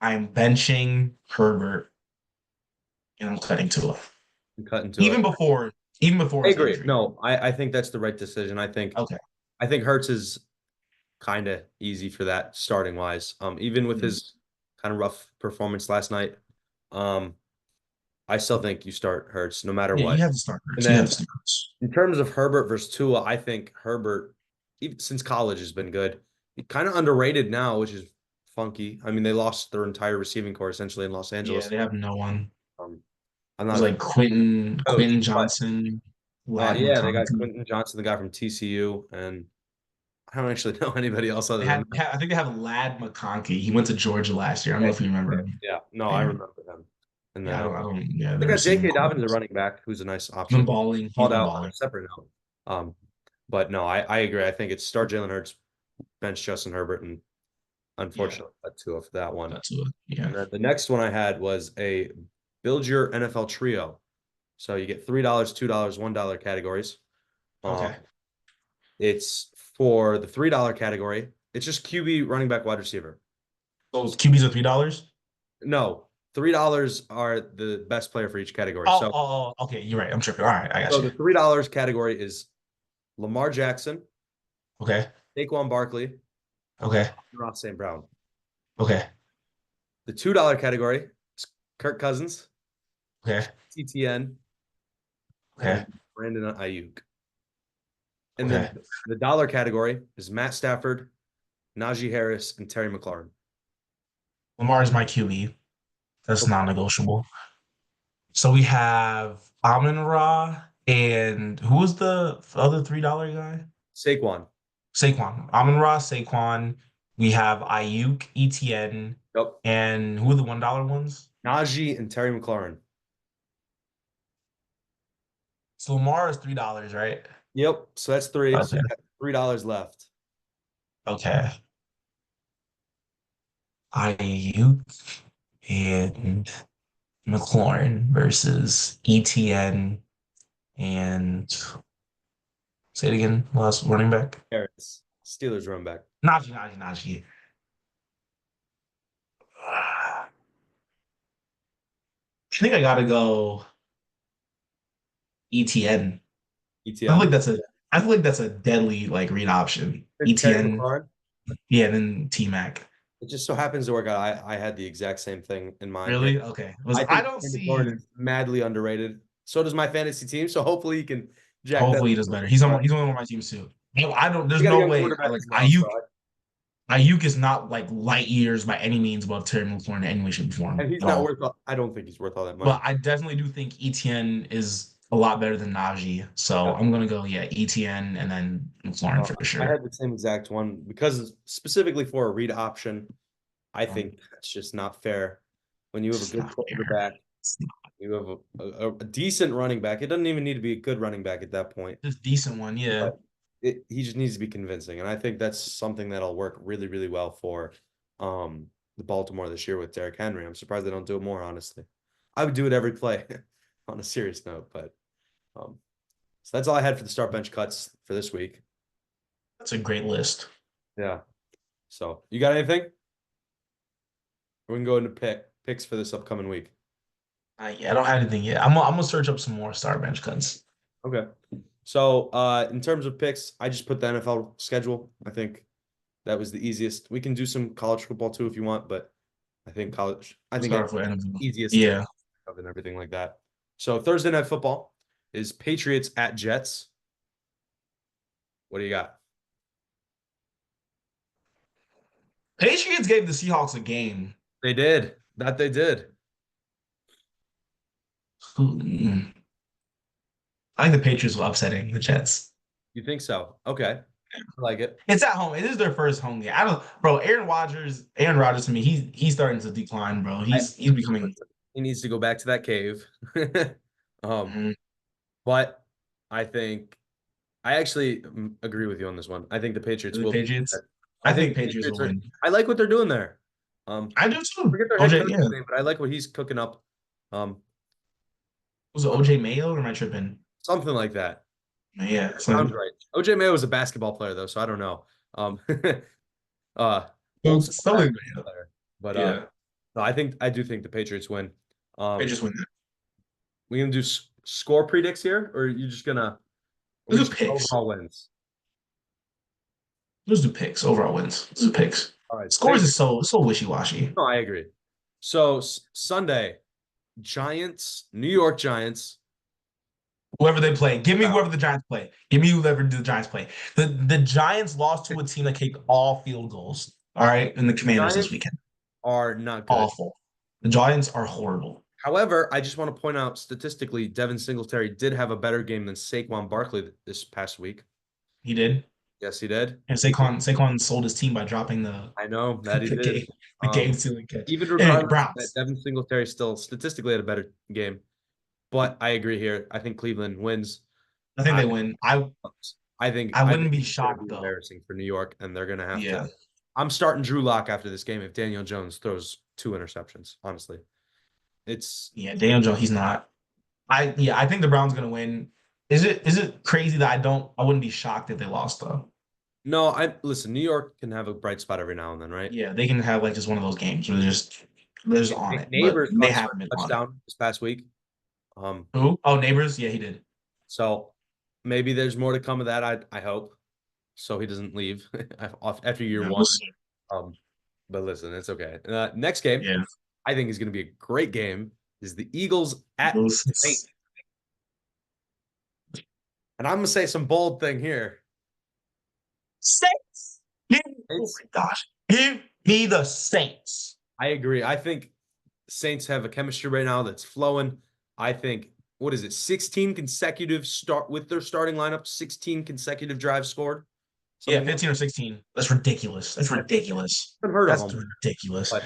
[SPEAKER 2] I'm benching Herbert, and I'm cutting Tua.
[SPEAKER 1] I'm cutting to it.
[SPEAKER 2] Even before, even before
[SPEAKER 1] I
[SPEAKER 2] his
[SPEAKER 1] agree.
[SPEAKER 2] injury.
[SPEAKER 1] No, I think that's the right decision.
[SPEAKER 2] Okay.
[SPEAKER 1] I think Hertz is kind of easy for that starting wise. Even with
[SPEAKER 2] Mm.
[SPEAKER 1] his kind of rough performance last night, um, I still think you start Hertz no matter
[SPEAKER 2] Yeah,
[SPEAKER 1] what.
[SPEAKER 2] you have to start
[SPEAKER 1] And
[SPEAKER 2] Hurts. You have
[SPEAKER 1] then
[SPEAKER 2] to start Hurts.
[SPEAKER 1] in terms of Herbert versus Tua, I think Herbert, even since college, has been good. He kind of underrated now, which is funky. I mean, they lost their entire receiving core essentially in Los
[SPEAKER 2] Yeah,
[SPEAKER 1] Angeles.
[SPEAKER 2] they have no one.
[SPEAKER 1] Um, I'm
[SPEAKER 2] It was
[SPEAKER 1] not a
[SPEAKER 2] like Quentin
[SPEAKER 1] coach, but
[SPEAKER 2] Johnson, Lad
[SPEAKER 1] yeah, they got
[SPEAKER 2] McConkey.
[SPEAKER 1] Quentin Johnson, the guy from TCU, and I don't actually know anybody else other than that.
[SPEAKER 2] I think they have Lad McConkey. He went to Georgia last year. I don't know
[SPEAKER 1] Okay,
[SPEAKER 2] if you remember
[SPEAKER 1] okay.
[SPEAKER 2] him.
[SPEAKER 1] Yeah, no, I
[SPEAKER 2] Yeah,
[SPEAKER 1] remember him. And
[SPEAKER 2] yeah,
[SPEAKER 1] then
[SPEAKER 2] I don't. Yeah,
[SPEAKER 1] they
[SPEAKER 2] the
[SPEAKER 1] got
[SPEAKER 2] receiving
[SPEAKER 1] J.K.
[SPEAKER 2] core.
[SPEAKER 1] Dobbins, a running back, who's a nice
[SPEAKER 2] He's been
[SPEAKER 1] option.
[SPEAKER 2] balling. He's
[SPEAKER 1] Called
[SPEAKER 2] been
[SPEAKER 1] out on a
[SPEAKER 2] balling.
[SPEAKER 1] separate note. But no, I agree. I think it's start Jalen Hurts, bench Justin Herbert, and
[SPEAKER 2] Yeah,
[SPEAKER 1] unfortunately got two of that one.
[SPEAKER 2] that's it.
[SPEAKER 1] And
[SPEAKER 2] Yeah.
[SPEAKER 1] then the next one I had was a build your NFL trio. So you get $3, $2, $1 categories. Um,
[SPEAKER 2] Okay.
[SPEAKER 1] it's for the $3 category. It's just QB, running back, wide receiver.
[SPEAKER 2] Those QBs are $3.
[SPEAKER 1] No, $3 are the best player for each category.
[SPEAKER 2] Oh, oh, oh, okay. You're right. I'm tripping. All right, I got
[SPEAKER 1] So
[SPEAKER 2] you.
[SPEAKER 1] the $3 category is Lamar Jackson,
[SPEAKER 2] Okay.
[SPEAKER 1] Saquon Barkley,
[SPEAKER 2] Okay.
[SPEAKER 1] Ross St. Brown.
[SPEAKER 2] Okay.
[SPEAKER 1] The $2 category is Kirk Cousins,
[SPEAKER 2] Okay.
[SPEAKER 1] TTN,
[SPEAKER 2] Okay.
[SPEAKER 1] and Brandon Ayuk. And then
[SPEAKER 2] Okay.
[SPEAKER 1] the dollar category is Matt Stafford, Najee Harris, and Terry McLaurin.
[SPEAKER 2] Lamar is my QB. That's
[SPEAKER 1] Okay.
[SPEAKER 2] non-negotiable. So we have Amon Ra and who was the other $3 guy?
[SPEAKER 1] Saquon.
[SPEAKER 2] Saquon. Amon Ra, Saquon. We have Ayuk, ETN,
[SPEAKER 1] Yep.
[SPEAKER 2] and who are the $1 ones?
[SPEAKER 1] Najee and Terry McLaurin.
[SPEAKER 2] So Lamar is $3, right?
[SPEAKER 1] Yep. So that's three. So
[SPEAKER 2] Okay.
[SPEAKER 1] you got $3 left.
[SPEAKER 2] Okay. Ayuk and McLaurin versus ETN and say it again, last running back.
[SPEAKER 1] Harris. Steelers run back.
[SPEAKER 2] Najee. I think I gotta go ETN. I feel like
[SPEAKER 1] ETN.
[SPEAKER 2] that's a I feel like that's a deadly like read option.
[SPEAKER 1] And Terry
[SPEAKER 2] ETN,
[SPEAKER 1] McLaurin.
[SPEAKER 2] yeah, and then T Mac.
[SPEAKER 1] It just so happens to work out. I had the exact same thing in mind here.
[SPEAKER 2] Really? Okay. Was
[SPEAKER 1] I
[SPEAKER 2] I
[SPEAKER 1] think
[SPEAKER 2] don't
[SPEAKER 1] Terry McLaurin
[SPEAKER 2] see.
[SPEAKER 1] is madly underrated. So does my fantasy team. So hopefully he can jack that
[SPEAKER 2] Hopefully he
[SPEAKER 1] up.
[SPEAKER 2] does better.
[SPEAKER 1] But
[SPEAKER 2] He's on one of my teams too. No, I don't. There's
[SPEAKER 1] we got a
[SPEAKER 2] no
[SPEAKER 1] young
[SPEAKER 2] way.
[SPEAKER 1] quarterback
[SPEAKER 2] Like
[SPEAKER 1] as well. So
[SPEAKER 2] Ayuk is not like light years by any means above Terry McLaurin in any way, shape, or form
[SPEAKER 1] and he's
[SPEAKER 2] at
[SPEAKER 1] not
[SPEAKER 2] all.
[SPEAKER 1] worth. I don't think he's worth all that money.
[SPEAKER 2] But I definitely do think ETN is a lot better than Najee. So
[SPEAKER 1] Yeah.
[SPEAKER 2] I'm gonna go, yeah, ETN and then McLaurin for
[SPEAKER 1] I
[SPEAKER 2] sure.
[SPEAKER 1] had the same exact one because specifically for a read option, I
[SPEAKER 2] Um,
[SPEAKER 1] think that's just not fair. When you have a
[SPEAKER 2] it's
[SPEAKER 1] good
[SPEAKER 2] not fair.
[SPEAKER 1] quarterback,
[SPEAKER 2] It's not,
[SPEAKER 1] you have a decent running back. It doesn't even need to be a good running back at that point,
[SPEAKER 2] just decent one, yeah.
[SPEAKER 1] but he just needs to be convincing. And I think that's something that'll work really, really well for um, the Baltimore this year with Derrick Henry. I'm surprised they don't do it more, honestly. I would do it every play on a serious note, but um, so that's all I had for the start bench cuts for this week.
[SPEAKER 2] That's a great list.
[SPEAKER 1] Yeah. So you got anything? We can go into picks for this upcoming week.
[SPEAKER 2] Yeah, I don't have anything yet. I'm gonna search up some more star bench cuts.
[SPEAKER 1] Okay. So in terms of picks, I just put the NFL schedule. I think that was the easiest. We can do some college football too if you want, but I think
[SPEAKER 2] Start
[SPEAKER 1] it's
[SPEAKER 2] for NFL.
[SPEAKER 1] easiest to
[SPEAKER 2] Yeah.
[SPEAKER 1] of and everything like that. So Thursday night football is Patriots at Jets. What do you got?
[SPEAKER 2] Patriots gave the Seahawks a game.
[SPEAKER 1] They did. That they did.
[SPEAKER 2] Hmm. I think the Patriots were upsetting the Jets.
[SPEAKER 1] You think so? Okay. I like it.
[SPEAKER 2] It's at home. It is their first home game. I don't, bro. Aaron Rodgers to me, he's starting to decline, bro.
[SPEAKER 1] I
[SPEAKER 2] He's becoming.
[SPEAKER 1] he needs to go back to that cave. um,
[SPEAKER 2] Mhm.
[SPEAKER 1] but I think I actually agree with you on this one. I think the Patriots
[SPEAKER 2] The
[SPEAKER 1] will be.
[SPEAKER 2] Patriots.
[SPEAKER 1] I
[SPEAKER 2] I
[SPEAKER 1] think
[SPEAKER 2] think
[SPEAKER 1] the
[SPEAKER 2] Patriots
[SPEAKER 1] Patriots
[SPEAKER 2] will
[SPEAKER 1] are.
[SPEAKER 2] win.
[SPEAKER 1] I like what they're doing there.
[SPEAKER 2] I do
[SPEAKER 1] I
[SPEAKER 2] too.
[SPEAKER 1] forget their head
[SPEAKER 2] OJ,
[SPEAKER 1] coach's
[SPEAKER 2] yeah.
[SPEAKER 1] name, but I like what he's cooking up. Um,
[SPEAKER 2] Was it
[SPEAKER 1] uh,
[SPEAKER 2] OJ Mayo or am I tripping?
[SPEAKER 1] something like that.
[SPEAKER 2] Yeah.
[SPEAKER 1] Sounds
[SPEAKER 2] So,
[SPEAKER 1] right. OJ Mayo was a basketball player though, so I don't know. Um, old school
[SPEAKER 2] something.
[SPEAKER 1] basketball player, but
[SPEAKER 2] Yeah.
[SPEAKER 1] no, I do think the Patriots win.
[SPEAKER 2] Patriots win.
[SPEAKER 1] We gonna do score predicts here, or are you just gonna? Are we
[SPEAKER 2] Let's
[SPEAKER 1] just
[SPEAKER 2] do
[SPEAKER 1] gonna
[SPEAKER 2] picks.
[SPEAKER 1] overall wins?
[SPEAKER 2] Let's do picks. Overall wins. Let's do picks.
[SPEAKER 1] All right,
[SPEAKER 2] Scores is so wishy washy.
[SPEAKER 1] No, I agree. So Sunday, Giants, New York Giants.
[SPEAKER 2] Whoever they play, give me
[SPEAKER 1] Wow.
[SPEAKER 2] whoever the Giants play. Give me whoever the Giants play. The Giants lost to a team that kicked all field goals. All right, and the Commanders this
[SPEAKER 1] Giants
[SPEAKER 2] weekend.
[SPEAKER 1] are not good.
[SPEAKER 2] Awful. The Giants are horrible.
[SPEAKER 1] However, I just want to point out statistically, Devin Singletary did have a better game than Saquon Barkley this past week.
[SPEAKER 2] He did.
[SPEAKER 1] Yes, he did.
[SPEAKER 2] And Saquon sold his team by dropping the
[SPEAKER 1] I know that he
[SPEAKER 2] the
[SPEAKER 1] did.
[SPEAKER 2] game the game
[SPEAKER 1] Um,
[SPEAKER 2] sealing catch.
[SPEAKER 1] Even
[SPEAKER 2] Anyway,
[SPEAKER 1] regardless that
[SPEAKER 2] Browns.
[SPEAKER 1] Devin Singletary still statistically had a better game, but I agree here. I think Cleveland wins.
[SPEAKER 2] I think
[SPEAKER 1] I
[SPEAKER 2] they win. I
[SPEAKER 1] I think
[SPEAKER 2] I
[SPEAKER 1] I
[SPEAKER 2] wouldn't
[SPEAKER 1] think
[SPEAKER 2] be
[SPEAKER 1] it's going to
[SPEAKER 2] shocked
[SPEAKER 1] be
[SPEAKER 2] though.
[SPEAKER 1] embarrassing for New York, and they're going to have to.
[SPEAKER 2] Yeah.
[SPEAKER 1] I'm starting Drew Lock after this game if Daniel Jones throws two interceptions. Honestly, it's
[SPEAKER 2] Yeah, Daniel Jones, he's not. I think the Browns gonna win. Is it crazy that I wouldn't be shocked if they lost though?
[SPEAKER 1] no. I listen. New York can have a bright spot every now and then, right?
[SPEAKER 2] Yeah, they can have like just one of those games where they're just on it, but
[SPEAKER 1] Neighbors
[SPEAKER 2] they
[SPEAKER 1] caught a
[SPEAKER 2] haven't been on it.
[SPEAKER 1] touchdown this past week. Um,
[SPEAKER 2] Who? Oh, Neighbors? Yeah, he did.
[SPEAKER 1] so maybe there's more to come of that. I hope so he doesn't leave after year
[SPEAKER 2] Yeah,
[SPEAKER 1] one.
[SPEAKER 2] we'll see.
[SPEAKER 1] Um, but listen, it's okay. Next game,
[SPEAKER 2] Yeah,
[SPEAKER 1] I think is going to be a great game. Is the Eagles at Saints, and I'm gonna say some bold thing here.
[SPEAKER 2] Saints. Oh
[SPEAKER 1] It's
[SPEAKER 2] my gosh, give me the Saints.
[SPEAKER 1] I agree. I think Saints have a chemistry right now that's flowing. I think what is it? 16 consecutive start with their starting lineup, 16 consecutive drives scored.
[SPEAKER 2] Yeah,
[SPEAKER 1] Something
[SPEAKER 2] 15 or 16. That's ridiculous. That's ridiculous.
[SPEAKER 1] unheard of
[SPEAKER 2] That's
[SPEAKER 1] them.
[SPEAKER 2] ridiculous.
[SPEAKER 1] But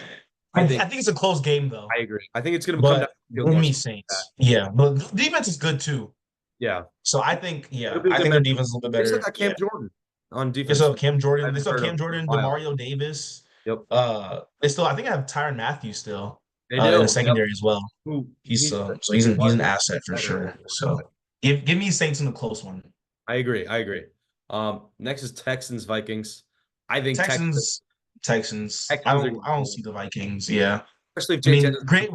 [SPEAKER 2] I,
[SPEAKER 1] I
[SPEAKER 2] I
[SPEAKER 1] think
[SPEAKER 2] think it's a close game though.
[SPEAKER 1] I agree. I think it's going to come down
[SPEAKER 2] But
[SPEAKER 1] to the field
[SPEAKER 2] give
[SPEAKER 1] more
[SPEAKER 2] me
[SPEAKER 1] so than that.
[SPEAKER 2] Saints. Yeah, but defense is good too.
[SPEAKER 1] Yeah,
[SPEAKER 2] So I think,
[SPEAKER 1] it'll
[SPEAKER 2] yeah,
[SPEAKER 1] be a
[SPEAKER 2] I
[SPEAKER 1] good
[SPEAKER 2] think their
[SPEAKER 1] matchup.
[SPEAKER 2] defense is a little bit
[SPEAKER 1] They still
[SPEAKER 2] better.
[SPEAKER 1] got
[SPEAKER 2] Yeah.
[SPEAKER 1] Cam Jordan on
[SPEAKER 2] They
[SPEAKER 1] defense.
[SPEAKER 2] still have Cam
[SPEAKER 1] I
[SPEAKER 2] Jordan. They
[SPEAKER 1] haven't
[SPEAKER 2] still have
[SPEAKER 1] heard
[SPEAKER 2] Cam
[SPEAKER 1] of him in a
[SPEAKER 2] Jordan,
[SPEAKER 1] while.
[SPEAKER 2] Demario Davis.
[SPEAKER 1] Yep,
[SPEAKER 2] They still, I think I have Tyron Matthews still
[SPEAKER 1] they
[SPEAKER 2] in the
[SPEAKER 1] do. Yep.
[SPEAKER 2] secondary as well.
[SPEAKER 1] Who
[SPEAKER 2] He's
[SPEAKER 1] he's
[SPEAKER 2] so he's an
[SPEAKER 1] was
[SPEAKER 2] asset for
[SPEAKER 1] better than
[SPEAKER 2] sure.
[SPEAKER 1] he was.
[SPEAKER 2] So give me Saints in a close one.
[SPEAKER 1] I agree. I agree. Next is Texans Vikings. I think
[SPEAKER 2] Texans, Texans. I
[SPEAKER 1] Texans are
[SPEAKER 2] don't
[SPEAKER 1] gonna
[SPEAKER 2] I don't
[SPEAKER 1] win,
[SPEAKER 2] see the Vikings. Yeah.
[SPEAKER 1] especially if
[SPEAKER 2] I
[SPEAKER 1] JJ
[SPEAKER 2] mean,
[SPEAKER 1] doesn't play.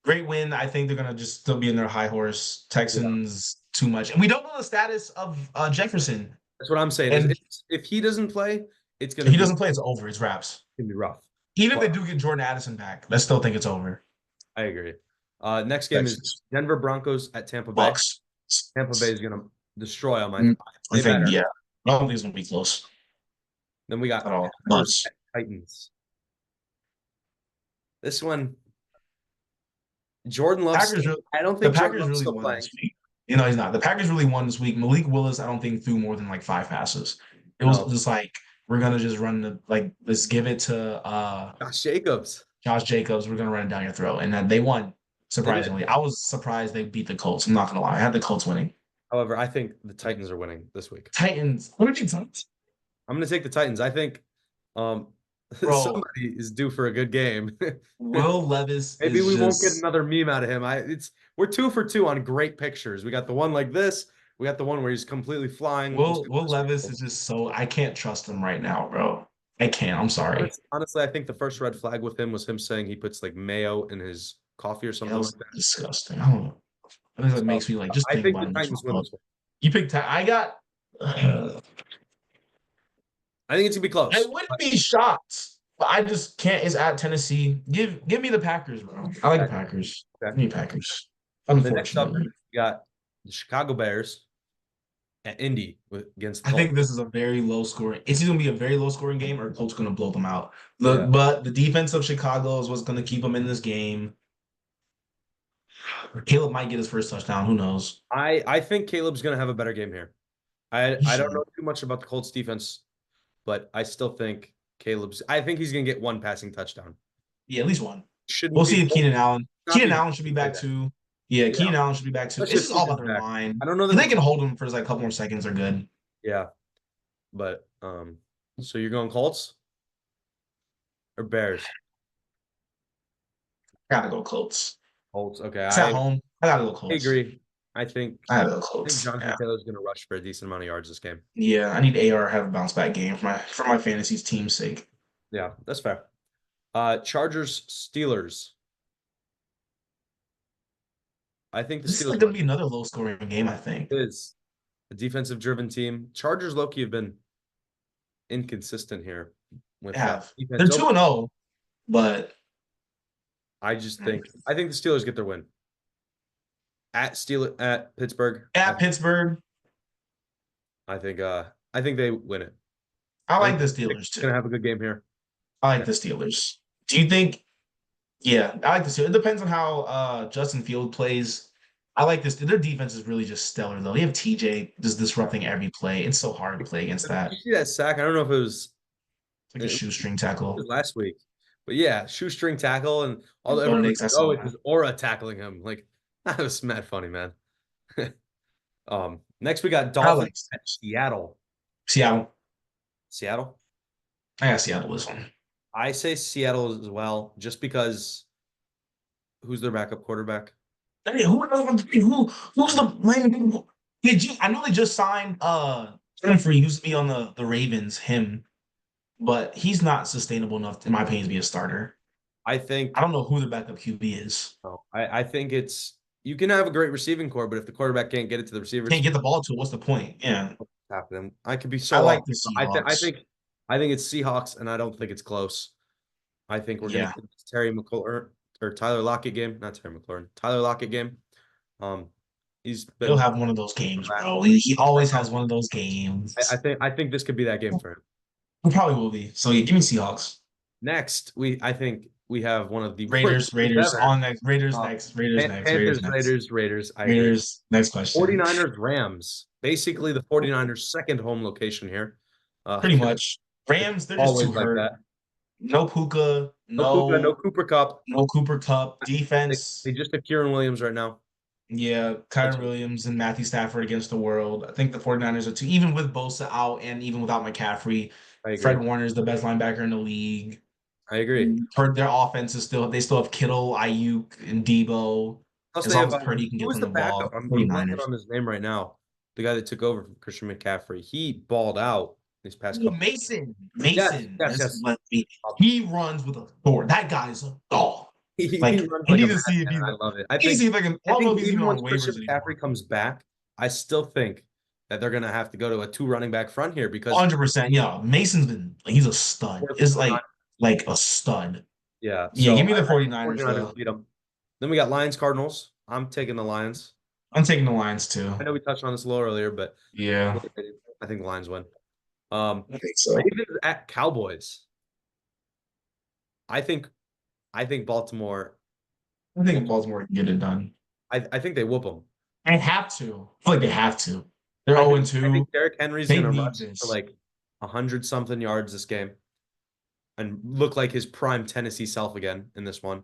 [SPEAKER 2] great win. I think they're gonna just still be in their high horse.
[SPEAKER 1] Yeah,
[SPEAKER 2] Texans too much, and we don't know the status of Jefferson.
[SPEAKER 1] that's what I'm saying. Is
[SPEAKER 2] And
[SPEAKER 1] if he doesn't play, it's
[SPEAKER 2] if he doesn't play, it's over. It's wraps.
[SPEAKER 1] gonna be rough.
[SPEAKER 2] Even if
[SPEAKER 1] But
[SPEAKER 2] they do get Jordan Addison back, I still think it's over.
[SPEAKER 1] I agree. Next game is
[SPEAKER 2] Texans,
[SPEAKER 1] Denver Broncos at Tampa Bay.
[SPEAKER 2] Bucks.
[SPEAKER 1] Tampa Bay is gonna destroy them.
[SPEAKER 2] I
[SPEAKER 1] They
[SPEAKER 2] think
[SPEAKER 1] better.
[SPEAKER 2] yeah. I don't think it's gonna be close
[SPEAKER 1] Then we got
[SPEAKER 2] at all.
[SPEAKER 1] Packers
[SPEAKER 2] Bucks.
[SPEAKER 1] at Titans. This one, Jordan Love's.
[SPEAKER 2] Packers.
[SPEAKER 1] I don't
[SPEAKER 2] The
[SPEAKER 1] think Jordan
[SPEAKER 2] Packers
[SPEAKER 1] Love's
[SPEAKER 2] really
[SPEAKER 1] still
[SPEAKER 2] won
[SPEAKER 1] playing.
[SPEAKER 2] this week. He's not. The Packers really won this week. Malik Willis, I don't think threw more than like 5 passes. It was
[SPEAKER 1] No,
[SPEAKER 2] just like we're gonna just run let's give it to
[SPEAKER 1] Josh Jacobs.
[SPEAKER 2] Josh Jacobs. We're gonna run it down your throat, and then they won.
[SPEAKER 1] They did.
[SPEAKER 2] Surprisingly, I was surprised they beat the Colts. I'm not gonna lie. I had the Colts winning.
[SPEAKER 1] However, I think the Titans are winning this week.
[SPEAKER 2] Titans. What did you Titans?
[SPEAKER 1] I'm going to take the Titans. I think um,
[SPEAKER 2] Bro,
[SPEAKER 1] somebody is due for a good game.
[SPEAKER 2] Will Levis
[SPEAKER 1] Maybe
[SPEAKER 2] is
[SPEAKER 1] we won't get
[SPEAKER 2] just
[SPEAKER 1] another meme out of him. We're 2 for 2 on great pictures. We got the one like this. We got the one where he's completely flying.
[SPEAKER 2] Will Levis is just so I can't trust him right now, bro. I can't. I'm sorry.
[SPEAKER 1] Honestly, I think the first red flag with him was him saying he puts like mayo in his coffee or
[SPEAKER 2] Yeah, that
[SPEAKER 1] something
[SPEAKER 2] was
[SPEAKER 1] like that.
[SPEAKER 2] disgusting. I don't know. I think that
[SPEAKER 1] So
[SPEAKER 2] makes me like just
[SPEAKER 1] I
[SPEAKER 2] think
[SPEAKER 1] think
[SPEAKER 2] about
[SPEAKER 1] the
[SPEAKER 2] it makes me
[SPEAKER 1] Titans win
[SPEAKER 2] thought.
[SPEAKER 1] this one.
[SPEAKER 2] You picked. I got. I
[SPEAKER 1] I think it's gonna be close.
[SPEAKER 2] wouldn't be shocked, but I just can't. It's at Tennessee. Give me the Packers, bro. I like the Packers.
[SPEAKER 1] Okay.
[SPEAKER 2] Give me Packers.
[SPEAKER 1] The next up,
[SPEAKER 2] Unfortunately,
[SPEAKER 1] we got the Chicago Bears at Indy against the
[SPEAKER 2] I think
[SPEAKER 1] Colts.
[SPEAKER 2] this is a very low scoring. It's either gonna be a very low scoring game or Colts gonna blow them out.
[SPEAKER 1] Yeah.
[SPEAKER 2] But the defense of Chicago is what's gonna keep them in this game. Caleb might get his first touchdown. Who knows?
[SPEAKER 1] I think Caleb's gonna have a better game here.
[SPEAKER 2] He
[SPEAKER 1] I don't
[SPEAKER 2] should.
[SPEAKER 1] know too much about the Colts defense, but I still think I think he's gonna get one passing touchdown.
[SPEAKER 2] Yeah, at least one.
[SPEAKER 1] Shouldn't
[SPEAKER 2] We'll
[SPEAKER 1] be
[SPEAKER 2] see if Keenan Allen.
[SPEAKER 1] not
[SPEAKER 2] Keenan
[SPEAKER 1] be
[SPEAKER 2] Allen should be
[SPEAKER 1] like
[SPEAKER 2] back
[SPEAKER 1] that.
[SPEAKER 2] too. Yeah,
[SPEAKER 1] Yeah.
[SPEAKER 2] Keenan Allen should be back too.
[SPEAKER 1] Especially
[SPEAKER 2] It's
[SPEAKER 1] if
[SPEAKER 2] just all about
[SPEAKER 1] Caesar's
[SPEAKER 2] their
[SPEAKER 1] back.
[SPEAKER 2] line.
[SPEAKER 1] I don't know that
[SPEAKER 2] If
[SPEAKER 1] the
[SPEAKER 2] they can hold him for like a couple more seconds, are good.
[SPEAKER 1] yeah, but so you're going Colts or Bears?
[SPEAKER 2] Gotta go Colts.
[SPEAKER 1] Colts. Okay,
[SPEAKER 2] It's at home. I gotta go
[SPEAKER 1] I
[SPEAKER 2] Colts.
[SPEAKER 1] agree. I think
[SPEAKER 2] I gotta go
[SPEAKER 1] I think
[SPEAKER 2] Colts.
[SPEAKER 1] Jonathan
[SPEAKER 2] Yeah.
[SPEAKER 1] Taylor's gonna rush for a decent amount of yards this game.
[SPEAKER 2] Yeah, I need AR to have a bounce back game for my fantasy team's sake.
[SPEAKER 1] Yeah, that's fair. Chargers Steelers. I think the
[SPEAKER 2] This is
[SPEAKER 1] Steelers
[SPEAKER 2] like gonna
[SPEAKER 1] win.
[SPEAKER 2] be another low scoring game, I think.
[SPEAKER 1] It is a defensive driven team. Chargers low-key have been inconsistent here
[SPEAKER 2] They
[SPEAKER 1] with
[SPEAKER 2] have. They're
[SPEAKER 1] defense.
[SPEAKER 2] 2-0, but
[SPEAKER 1] I think the Steelers get their win. At Pittsburgh.
[SPEAKER 2] at Pittsburgh,
[SPEAKER 1] I think they win it.
[SPEAKER 2] I
[SPEAKER 1] I
[SPEAKER 2] like
[SPEAKER 1] think
[SPEAKER 2] the
[SPEAKER 1] they're
[SPEAKER 2] Steelers
[SPEAKER 1] gonna
[SPEAKER 2] too.
[SPEAKER 1] have a good game here.
[SPEAKER 2] I like the Steelers. Do you think? Yeah, I like the Steelers. It depends on how Justin Field plays. I like this. Their defense is really just stellar, though. You have TJ just disrupting every play. It's so hard to play against
[SPEAKER 1] Did you
[SPEAKER 2] that.
[SPEAKER 1] see that sack? I don't know if
[SPEAKER 2] It's like a
[SPEAKER 1] it
[SPEAKER 2] shoestring
[SPEAKER 1] was
[SPEAKER 2] tackle.
[SPEAKER 1] last week, but yeah, shoestring tackle and all
[SPEAKER 2] Bo
[SPEAKER 1] everyone was
[SPEAKER 2] Nix, I
[SPEAKER 1] like, "Oh,
[SPEAKER 2] saw
[SPEAKER 1] it's
[SPEAKER 2] that.
[SPEAKER 1] his aura tackling him." Like that was mad funny, man. Next we got
[SPEAKER 2] I
[SPEAKER 1] Dolphins
[SPEAKER 2] like
[SPEAKER 1] at Seattle.
[SPEAKER 2] Seattle.
[SPEAKER 1] Seattle.
[SPEAKER 2] I got Seattle this one.
[SPEAKER 1] I say Seattle as well, just because who's their backup quarterback?
[SPEAKER 2] Hey, who's the man? I know they just signed Jennifer used to be on the Ravens, him, but he's not sustainable enough, in my opinion, to be a starter.
[SPEAKER 1] I
[SPEAKER 2] I
[SPEAKER 1] think
[SPEAKER 2] don't know who the backup QB is.
[SPEAKER 1] I think it's you can have a great receiving core, but if the quarterback can't get it to the
[SPEAKER 2] Can't
[SPEAKER 1] receivers,
[SPEAKER 2] get the ball to. What's the point? Yeah,
[SPEAKER 1] tap them. I could be
[SPEAKER 2] I
[SPEAKER 1] so off.
[SPEAKER 2] like the
[SPEAKER 1] I
[SPEAKER 2] Seahawks.
[SPEAKER 1] think it's Seahawks, and I don't think it's close. I think we're gonna
[SPEAKER 2] Yeah,
[SPEAKER 1] get this Terry McLaurin or Tyler Lockett game, not Terry McLaurin, Tyler Lockett game. Um, he's
[SPEAKER 2] he'll
[SPEAKER 1] been
[SPEAKER 2] have one of those games, bro. He always has one of those games.
[SPEAKER 1] I think this could be that game for him.
[SPEAKER 2] He probably will be. So yeah, give me Seahawks.
[SPEAKER 1] Next, I think we have one of the worst
[SPEAKER 2] Raiders,
[SPEAKER 1] games
[SPEAKER 2] Raiders
[SPEAKER 1] ever.
[SPEAKER 2] on next. Raiders
[SPEAKER 1] Uh,
[SPEAKER 2] next. Raiders next. Raiders
[SPEAKER 1] Panthers,
[SPEAKER 2] next.
[SPEAKER 1] Raiders. I agree.
[SPEAKER 2] Raiders next question.
[SPEAKER 1] 49ers, Rams. Basically, the 49ers' second home location here.
[SPEAKER 2] Pretty much.
[SPEAKER 1] It's
[SPEAKER 2] Rams, they're just
[SPEAKER 1] always
[SPEAKER 2] too
[SPEAKER 1] like
[SPEAKER 2] hurt.
[SPEAKER 1] that.
[SPEAKER 2] No Puka,
[SPEAKER 1] No Puka, no
[SPEAKER 2] no
[SPEAKER 1] Cooper Cup.
[SPEAKER 2] no Cooper Cup.
[SPEAKER 1] They
[SPEAKER 2] Defense,
[SPEAKER 1] just have Kieran Williams right now.
[SPEAKER 2] yeah,
[SPEAKER 1] That's
[SPEAKER 2] Kyron Williams and Matthew Stafford against the world. I think the 49ers are too, even with Bosa out and even without McCaffrey,
[SPEAKER 1] I agree.
[SPEAKER 2] Fred Warner is the best linebacker in the league.
[SPEAKER 1] I agree.
[SPEAKER 2] Their offense is they still have Kittle, Ayuk, and Debo.
[SPEAKER 1] Plus,
[SPEAKER 2] As
[SPEAKER 1] they
[SPEAKER 2] long
[SPEAKER 1] have
[SPEAKER 2] as Purdy can
[SPEAKER 1] who
[SPEAKER 2] get
[SPEAKER 1] was
[SPEAKER 2] them
[SPEAKER 1] the
[SPEAKER 2] the
[SPEAKER 1] backup?
[SPEAKER 2] ball,
[SPEAKER 1] I'm blanking
[SPEAKER 2] 49ers.
[SPEAKER 1] on his name right now. The guy that took over from Christian McCaffrey. He balled out these past
[SPEAKER 2] Oh,
[SPEAKER 1] couple.
[SPEAKER 2] Mason.
[SPEAKER 1] Yes,
[SPEAKER 2] Mason.
[SPEAKER 1] yes,
[SPEAKER 2] That's
[SPEAKER 1] yes.
[SPEAKER 2] what he runs with a sword. That guy's a dog.
[SPEAKER 1] He
[SPEAKER 2] Like,
[SPEAKER 1] runs
[SPEAKER 2] I
[SPEAKER 1] like a
[SPEAKER 2] need to see if
[SPEAKER 1] madman,
[SPEAKER 2] he's
[SPEAKER 1] and I love it.
[SPEAKER 2] I need to see if I don't know if he's
[SPEAKER 1] even
[SPEAKER 2] even on
[SPEAKER 1] once
[SPEAKER 2] waivers
[SPEAKER 1] Christian
[SPEAKER 2] anymore.
[SPEAKER 1] McCaffrey comes back, I still think that they're gonna have to go to a two running back front here because
[SPEAKER 2] 100%. Yeah. Mason's been like he's a stud. It's like a stud.
[SPEAKER 1] yeah.
[SPEAKER 2] Yeah,
[SPEAKER 1] So
[SPEAKER 2] give me the
[SPEAKER 1] I think
[SPEAKER 2] 49ers
[SPEAKER 1] 49ers
[SPEAKER 2] though.
[SPEAKER 1] beat them. Then we got Lions Cardinals. I'm taking the Lions.
[SPEAKER 2] I'm taking the Lions too.
[SPEAKER 1] I know we touched on this a little earlier, but
[SPEAKER 2] Yeah,
[SPEAKER 1] I think the Lions win. Um,
[SPEAKER 2] I think so.
[SPEAKER 1] Ravens at Cowboys. I think Baltimore.
[SPEAKER 2] I think Baltimore can get it done.
[SPEAKER 1] I think they whoop them.
[SPEAKER 2] They have to. I feel like they have to. They're
[SPEAKER 1] I
[SPEAKER 2] 0
[SPEAKER 1] think
[SPEAKER 2] and 2.
[SPEAKER 1] Derrick Henry's
[SPEAKER 2] They
[SPEAKER 1] gonna
[SPEAKER 2] need
[SPEAKER 1] rush for
[SPEAKER 2] this.
[SPEAKER 1] like 100 something yards this game and look like his prime Tennessee self again in this one.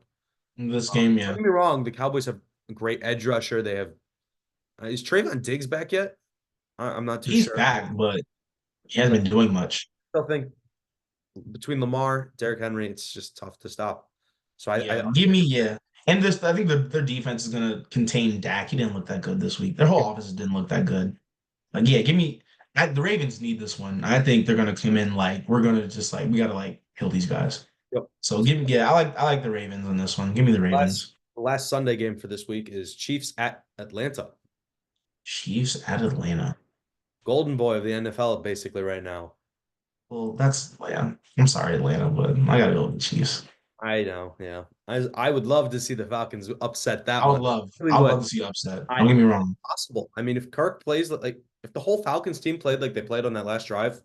[SPEAKER 2] In this game, yeah.
[SPEAKER 1] Don't get me wrong, the Cowboys have a great edge rusher. They have is Trayvon Diggs back yet? I'm not too
[SPEAKER 2] He's
[SPEAKER 1] sure.
[SPEAKER 2] back, but he hasn't been doing much.
[SPEAKER 1] Still think between Lamar, Derrick Henry, it's just tough to stop. So
[SPEAKER 2] Give me, yeah. And this, I think their defense is gonna contain Dak. He didn't look that good this week. Their whole offense didn't look that good. Like, yeah, give me. The Ravens need this one. I think they're gonna come in like we're gonna just like we gotta like kill these guys.
[SPEAKER 1] yep.
[SPEAKER 2] So give me, yeah, I like the Ravens in this one. Give me the Ravens.
[SPEAKER 1] The last Sunday game for this week is Chiefs at Atlanta.
[SPEAKER 2] Chiefs at Atlanta.
[SPEAKER 1] Golden boy of the NFL basically right now.
[SPEAKER 2] Well, that's yeah. I'm sorry, Atlanta, but I gotta go with the Chiefs.
[SPEAKER 1] I know, yeah. I would love to see the Falcons upset that
[SPEAKER 2] I would
[SPEAKER 1] one.
[SPEAKER 2] love,
[SPEAKER 1] I really
[SPEAKER 2] I would
[SPEAKER 1] would.
[SPEAKER 2] love to see upset.
[SPEAKER 1] I
[SPEAKER 2] Don't get me
[SPEAKER 1] it's
[SPEAKER 2] wrong.
[SPEAKER 1] possible. I mean, if Kirk plays like if the whole Falcons team played like they played on that last drive,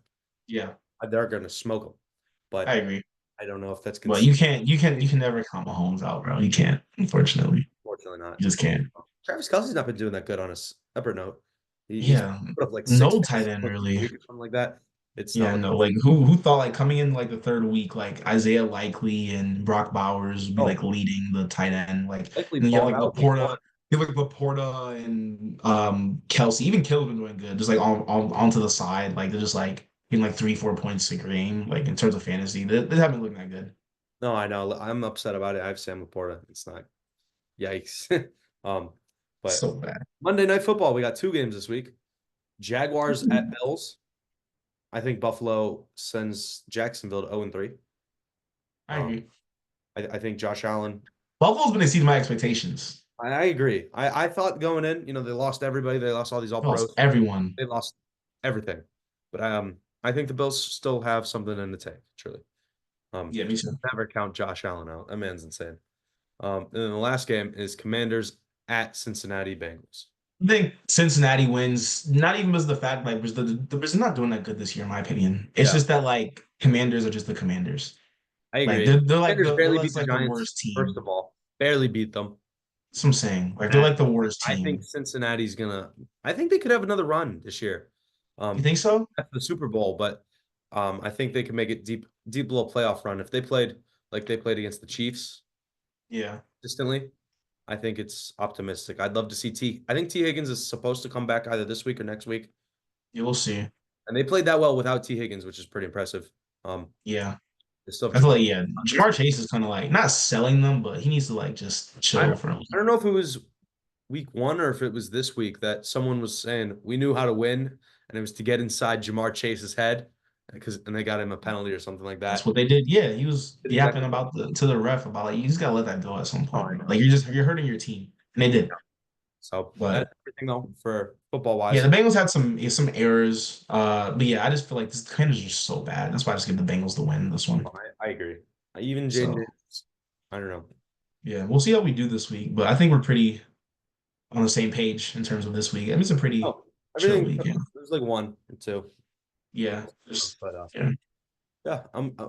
[SPEAKER 2] Yeah,
[SPEAKER 1] they're going to smoke them.
[SPEAKER 2] I
[SPEAKER 1] But
[SPEAKER 2] agree.
[SPEAKER 1] I don't know if that's
[SPEAKER 2] But
[SPEAKER 1] considered.
[SPEAKER 2] you can never count Mahomes out, bro. You can't, unfortunately.
[SPEAKER 1] Fortunately, not.
[SPEAKER 2] You just can't.
[SPEAKER 1] Travis Kelsey's not been doing that good on a separate note. He's
[SPEAKER 2] Yeah,
[SPEAKER 1] put up like six
[SPEAKER 2] no tight
[SPEAKER 1] fantasy
[SPEAKER 2] end
[SPEAKER 1] points a
[SPEAKER 2] really.
[SPEAKER 1] week or something like that. It's not
[SPEAKER 2] Yeah,
[SPEAKER 1] looking.
[SPEAKER 2] no, like who thought like coming in like the third week, like Isaiah Likely and Brock Bowers would be
[SPEAKER 1] Oh,
[SPEAKER 2] like leading the tight end, like
[SPEAKER 1] likely
[SPEAKER 2] and then you have
[SPEAKER 1] balled
[SPEAKER 2] like
[SPEAKER 1] out week
[SPEAKER 2] Laporta,
[SPEAKER 1] one.
[SPEAKER 2] you have like Laporta and Kelsey. Even Kill's been doing good, just like on onto the side, like they're just like getting like 3, 4 points a game, like in terms of fantasy. They haven't looked that good.
[SPEAKER 1] No, I know. I'm upset about it. I have Sam Laporta. It's not. Yikes. um, but
[SPEAKER 2] So bad.
[SPEAKER 1] Monday Night Football, we got two games this week. Jaguars at Bills. I think Buffalo sends Jacksonville to 0-3.
[SPEAKER 2] I
[SPEAKER 1] Um,
[SPEAKER 2] agree.
[SPEAKER 1] I think Josh Allen.
[SPEAKER 2] Buffalo's been exceeding my expectations.
[SPEAKER 1] I agree. I thought going in, they lost everybody. They lost all these all
[SPEAKER 2] They lost
[SPEAKER 1] pros.
[SPEAKER 2] everyone.
[SPEAKER 1] They lost everything. But I think the Bills still have something in the tank, truly.
[SPEAKER 2] Yeah, me too.
[SPEAKER 1] Never count Josh Allen out. That man's insane. And then the last game is Commanders at Cincinnati Bengals.
[SPEAKER 2] I think Cincinnati wins, not even because of the fact like the Bears are not doing that good this year, in my opinion. It's
[SPEAKER 1] Yeah,
[SPEAKER 2] just that like Commanders are just the Commanders.
[SPEAKER 1] I
[SPEAKER 2] Like
[SPEAKER 1] agree.
[SPEAKER 2] they're like
[SPEAKER 1] Commanders
[SPEAKER 2] they're
[SPEAKER 1] barely beat
[SPEAKER 2] less
[SPEAKER 1] the
[SPEAKER 2] like the
[SPEAKER 1] Giants,
[SPEAKER 2] worst
[SPEAKER 1] first
[SPEAKER 2] team.
[SPEAKER 1] of all. Barely beat them.
[SPEAKER 2] That's what I'm saying. Like they're
[SPEAKER 1] And
[SPEAKER 2] like the worst
[SPEAKER 1] I think
[SPEAKER 2] team.
[SPEAKER 1] Cincinnati's gonna. I think they could have another run this year.
[SPEAKER 2] You
[SPEAKER 1] Um,
[SPEAKER 2] think so?
[SPEAKER 1] After the Super Bowl, but I think they can make it deep little playoff run if they played like they played against the Chiefs
[SPEAKER 2] Yeah.
[SPEAKER 1] consistently. I think it's optimistic. I'd love to see T. I think T. Higgins is supposed to come back either this week or next week,
[SPEAKER 2] Yeah, we'll see.
[SPEAKER 1] and they played that well without T. Higgins, which is pretty impressive. Um,
[SPEAKER 2] Yeah.
[SPEAKER 1] they still have
[SPEAKER 2] I feel
[SPEAKER 1] Jamal.
[SPEAKER 2] like yeah, Jamar Chase is kind of like not selling them, but he needs to like just
[SPEAKER 1] I
[SPEAKER 2] chill
[SPEAKER 1] don't,
[SPEAKER 2] for him.
[SPEAKER 1] I don't know if it was week one or if it was this week that someone was saying we knew how to win, and it was to get inside Jamar Chase's head and they got him a penalty or something like
[SPEAKER 2] That's
[SPEAKER 1] that.
[SPEAKER 2] what they did. Yeah, he was
[SPEAKER 1] Did
[SPEAKER 2] yapping
[SPEAKER 1] exactly.
[SPEAKER 2] about the to the ref about like you just gotta let that go at some
[SPEAKER 1] Oh,
[SPEAKER 2] point,
[SPEAKER 1] I
[SPEAKER 2] bro.
[SPEAKER 1] know.
[SPEAKER 2] Like you're hurting your team, and they did.
[SPEAKER 1] So
[SPEAKER 2] But
[SPEAKER 1] that's everything though for football
[SPEAKER 2] yeah,
[SPEAKER 1] wise.
[SPEAKER 2] the Bengals had some errors. But yeah, I just feel like this Commanders are just so bad. That's why I just give the Bengals the win this one.
[SPEAKER 1] I agree. Even Jaden,
[SPEAKER 2] So
[SPEAKER 1] Daniels, I don't know.
[SPEAKER 2] yeah, we'll see how we do this week. But I think we're pretty on the same page in terms of this week. I mean, it's a pretty
[SPEAKER 1] Oh,
[SPEAKER 2] chill
[SPEAKER 1] everything.
[SPEAKER 2] weekend.
[SPEAKER 1] There's like one or two,
[SPEAKER 2] Yeah, just
[SPEAKER 1] but
[SPEAKER 2] yeah.
[SPEAKER 1] yeah.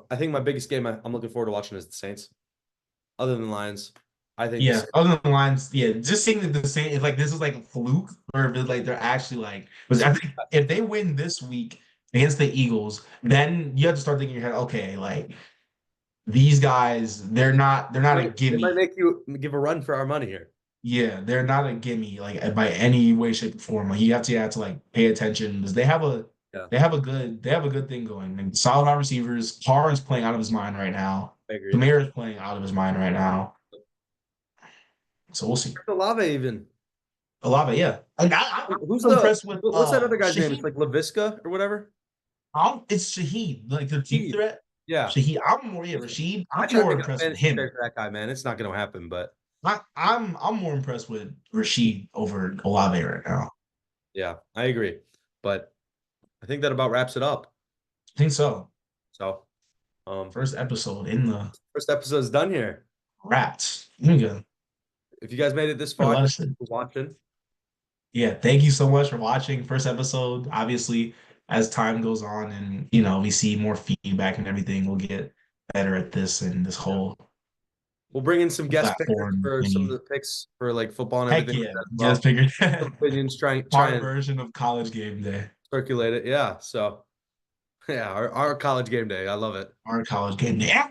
[SPEAKER 1] I think my biggest game I'm looking forward to watching is the Saints. Other than the Lions, I think the
[SPEAKER 2] Yeah,
[SPEAKER 1] Saints.
[SPEAKER 2] other than lines, yeah, just seeing the same, if like this is like a fluke, or if it's like they're actually like, because I think if they win this week against the Eagles, then you have to start thinking in your head, okay, like these guys, they're not a
[SPEAKER 1] They might
[SPEAKER 2] gimme.
[SPEAKER 1] make you give a run for our money here.
[SPEAKER 2] Yeah, they're not a gimme, like by any way, shape, or form. Like you have to like pay attention because
[SPEAKER 1] Yeah,
[SPEAKER 2] they have a good thing going. And solid wide receivers. Carr is playing out of his mind right now.
[SPEAKER 1] I agree.
[SPEAKER 2] Kamara is playing out of his mind right now. So we'll see.
[SPEAKER 1] Olave even.
[SPEAKER 2] Olave, yeah. And
[SPEAKER 1] Who's
[SPEAKER 2] I'm
[SPEAKER 1] the
[SPEAKER 2] impressed with
[SPEAKER 1] what's that other guy's name? It's
[SPEAKER 2] Shaheed.
[SPEAKER 1] like Laviska or whatever.
[SPEAKER 2] It's Shaheed, like the deep
[SPEAKER 1] He,
[SPEAKER 2] threat.
[SPEAKER 1] yeah.
[SPEAKER 2] Shaheed, I'm more yeah, Rashid.
[SPEAKER 1] I
[SPEAKER 2] I'm
[SPEAKER 1] try to
[SPEAKER 2] more
[SPEAKER 1] make a
[SPEAKER 2] impressed with
[SPEAKER 1] fantasy
[SPEAKER 2] him.
[SPEAKER 1] trade for that guy, man. It's not going to happen, but
[SPEAKER 2] I'm more impressed with Rashid over Olave right now.
[SPEAKER 1] yeah, I agree. But I think that about wraps it up.
[SPEAKER 2] I think so.
[SPEAKER 1] So,
[SPEAKER 2] First episode in the
[SPEAKER 1] first episode is done here.
[SPEAKER 2] wrapped. Let me go.
[SPEAKER 1] If you guys made it this
[SPEAKER 2] A
[SPEAKER 1] far,
[SPEAKER 2] lot of
[SPEAKER 1] thank
[SPEAKER 2] shit.
[SPEAKER 1] you for watching.
[SPEAKER 2] Yeah, thank you so much for watching first episode. Obviously, as time goes on and we see more feedback and everything, we'll get better at this and this
[SPEAKER 1] Yeah.
[SPEAKER 2] whole
[SPEAKER 1] We'll bring in some guest pickers
[SPEAKER 2] platform
[SPEAKER 1] for some of
[SPEAKER 2] thingy.
[SPEAKER 1] the picks for like football and
[SPEAKER 2] Heck
[SPEAKER 1] everything like
[SPEAKER 2] yeah,
[SPEAKER 1] that as
[SPEAKER 2] just
[SPEAKER 1] well.
[SPEAKER 2] figured
[SPEAKER 1] Some opinions, try
[SPEAKER 2] our
[SPEAKER 1] and
[SPEAKER 2] version of college game day.
[SPEAKER 1] circulate it. Yeah. So, yeah, our college game day. I love it.
[SPEAKER 2] Our college game day. And I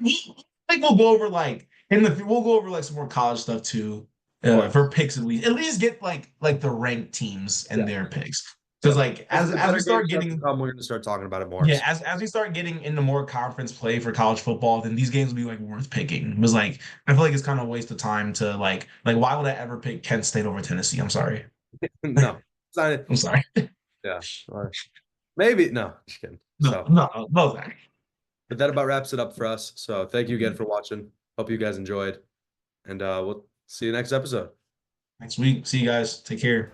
[SPEAKER 2] think we'll go over like we'll go over like some more college stuff too.
[SPEAKER 1] Of course.
[SPEAKER 2] For picks at least. At least get like the ranked teams and
[SPEAKER 1] Yeah.
[SPEAKER 2] their picks. Because
[SPEAKER 1] Yep.
[SPEAKER 2] like
[SPEAKER 1] As
[SPEAKER 2] as
[SPEAKER 1] the
[SPEAKER 2] as we
[SPEAKER 1] better games
[SPEAKER 2] start
[SPEAKER 1] start to
[SPEAKER 2] getting
[SPEAKER 1] come, we're going to start talking about it more.
[SPEAKER 2] yeah, as we start getting into more conference play for college football, then these games will be like worth picking. It was like I feel like it's kind of a waste of time to like why would I ever pick Kent State over Tennessee? I'm sorry.
[SPEAKER 1] No, it's not.
[SPEAKER 2] I'm sorry.
[SPEAKER 1] Yeah. Maybe. No, just kidding.
[SPEAKER 2] No,
[SPEAKER 1] So,
[SPEAKER 2] no, no, Zach.
[SPEAKER 1] but that about wraps it up for us. So, thank you again for watching. Hope you guys enjoyed. And we'll See you next episode.
[SPEAKER 2] next week. See you guys. Take care.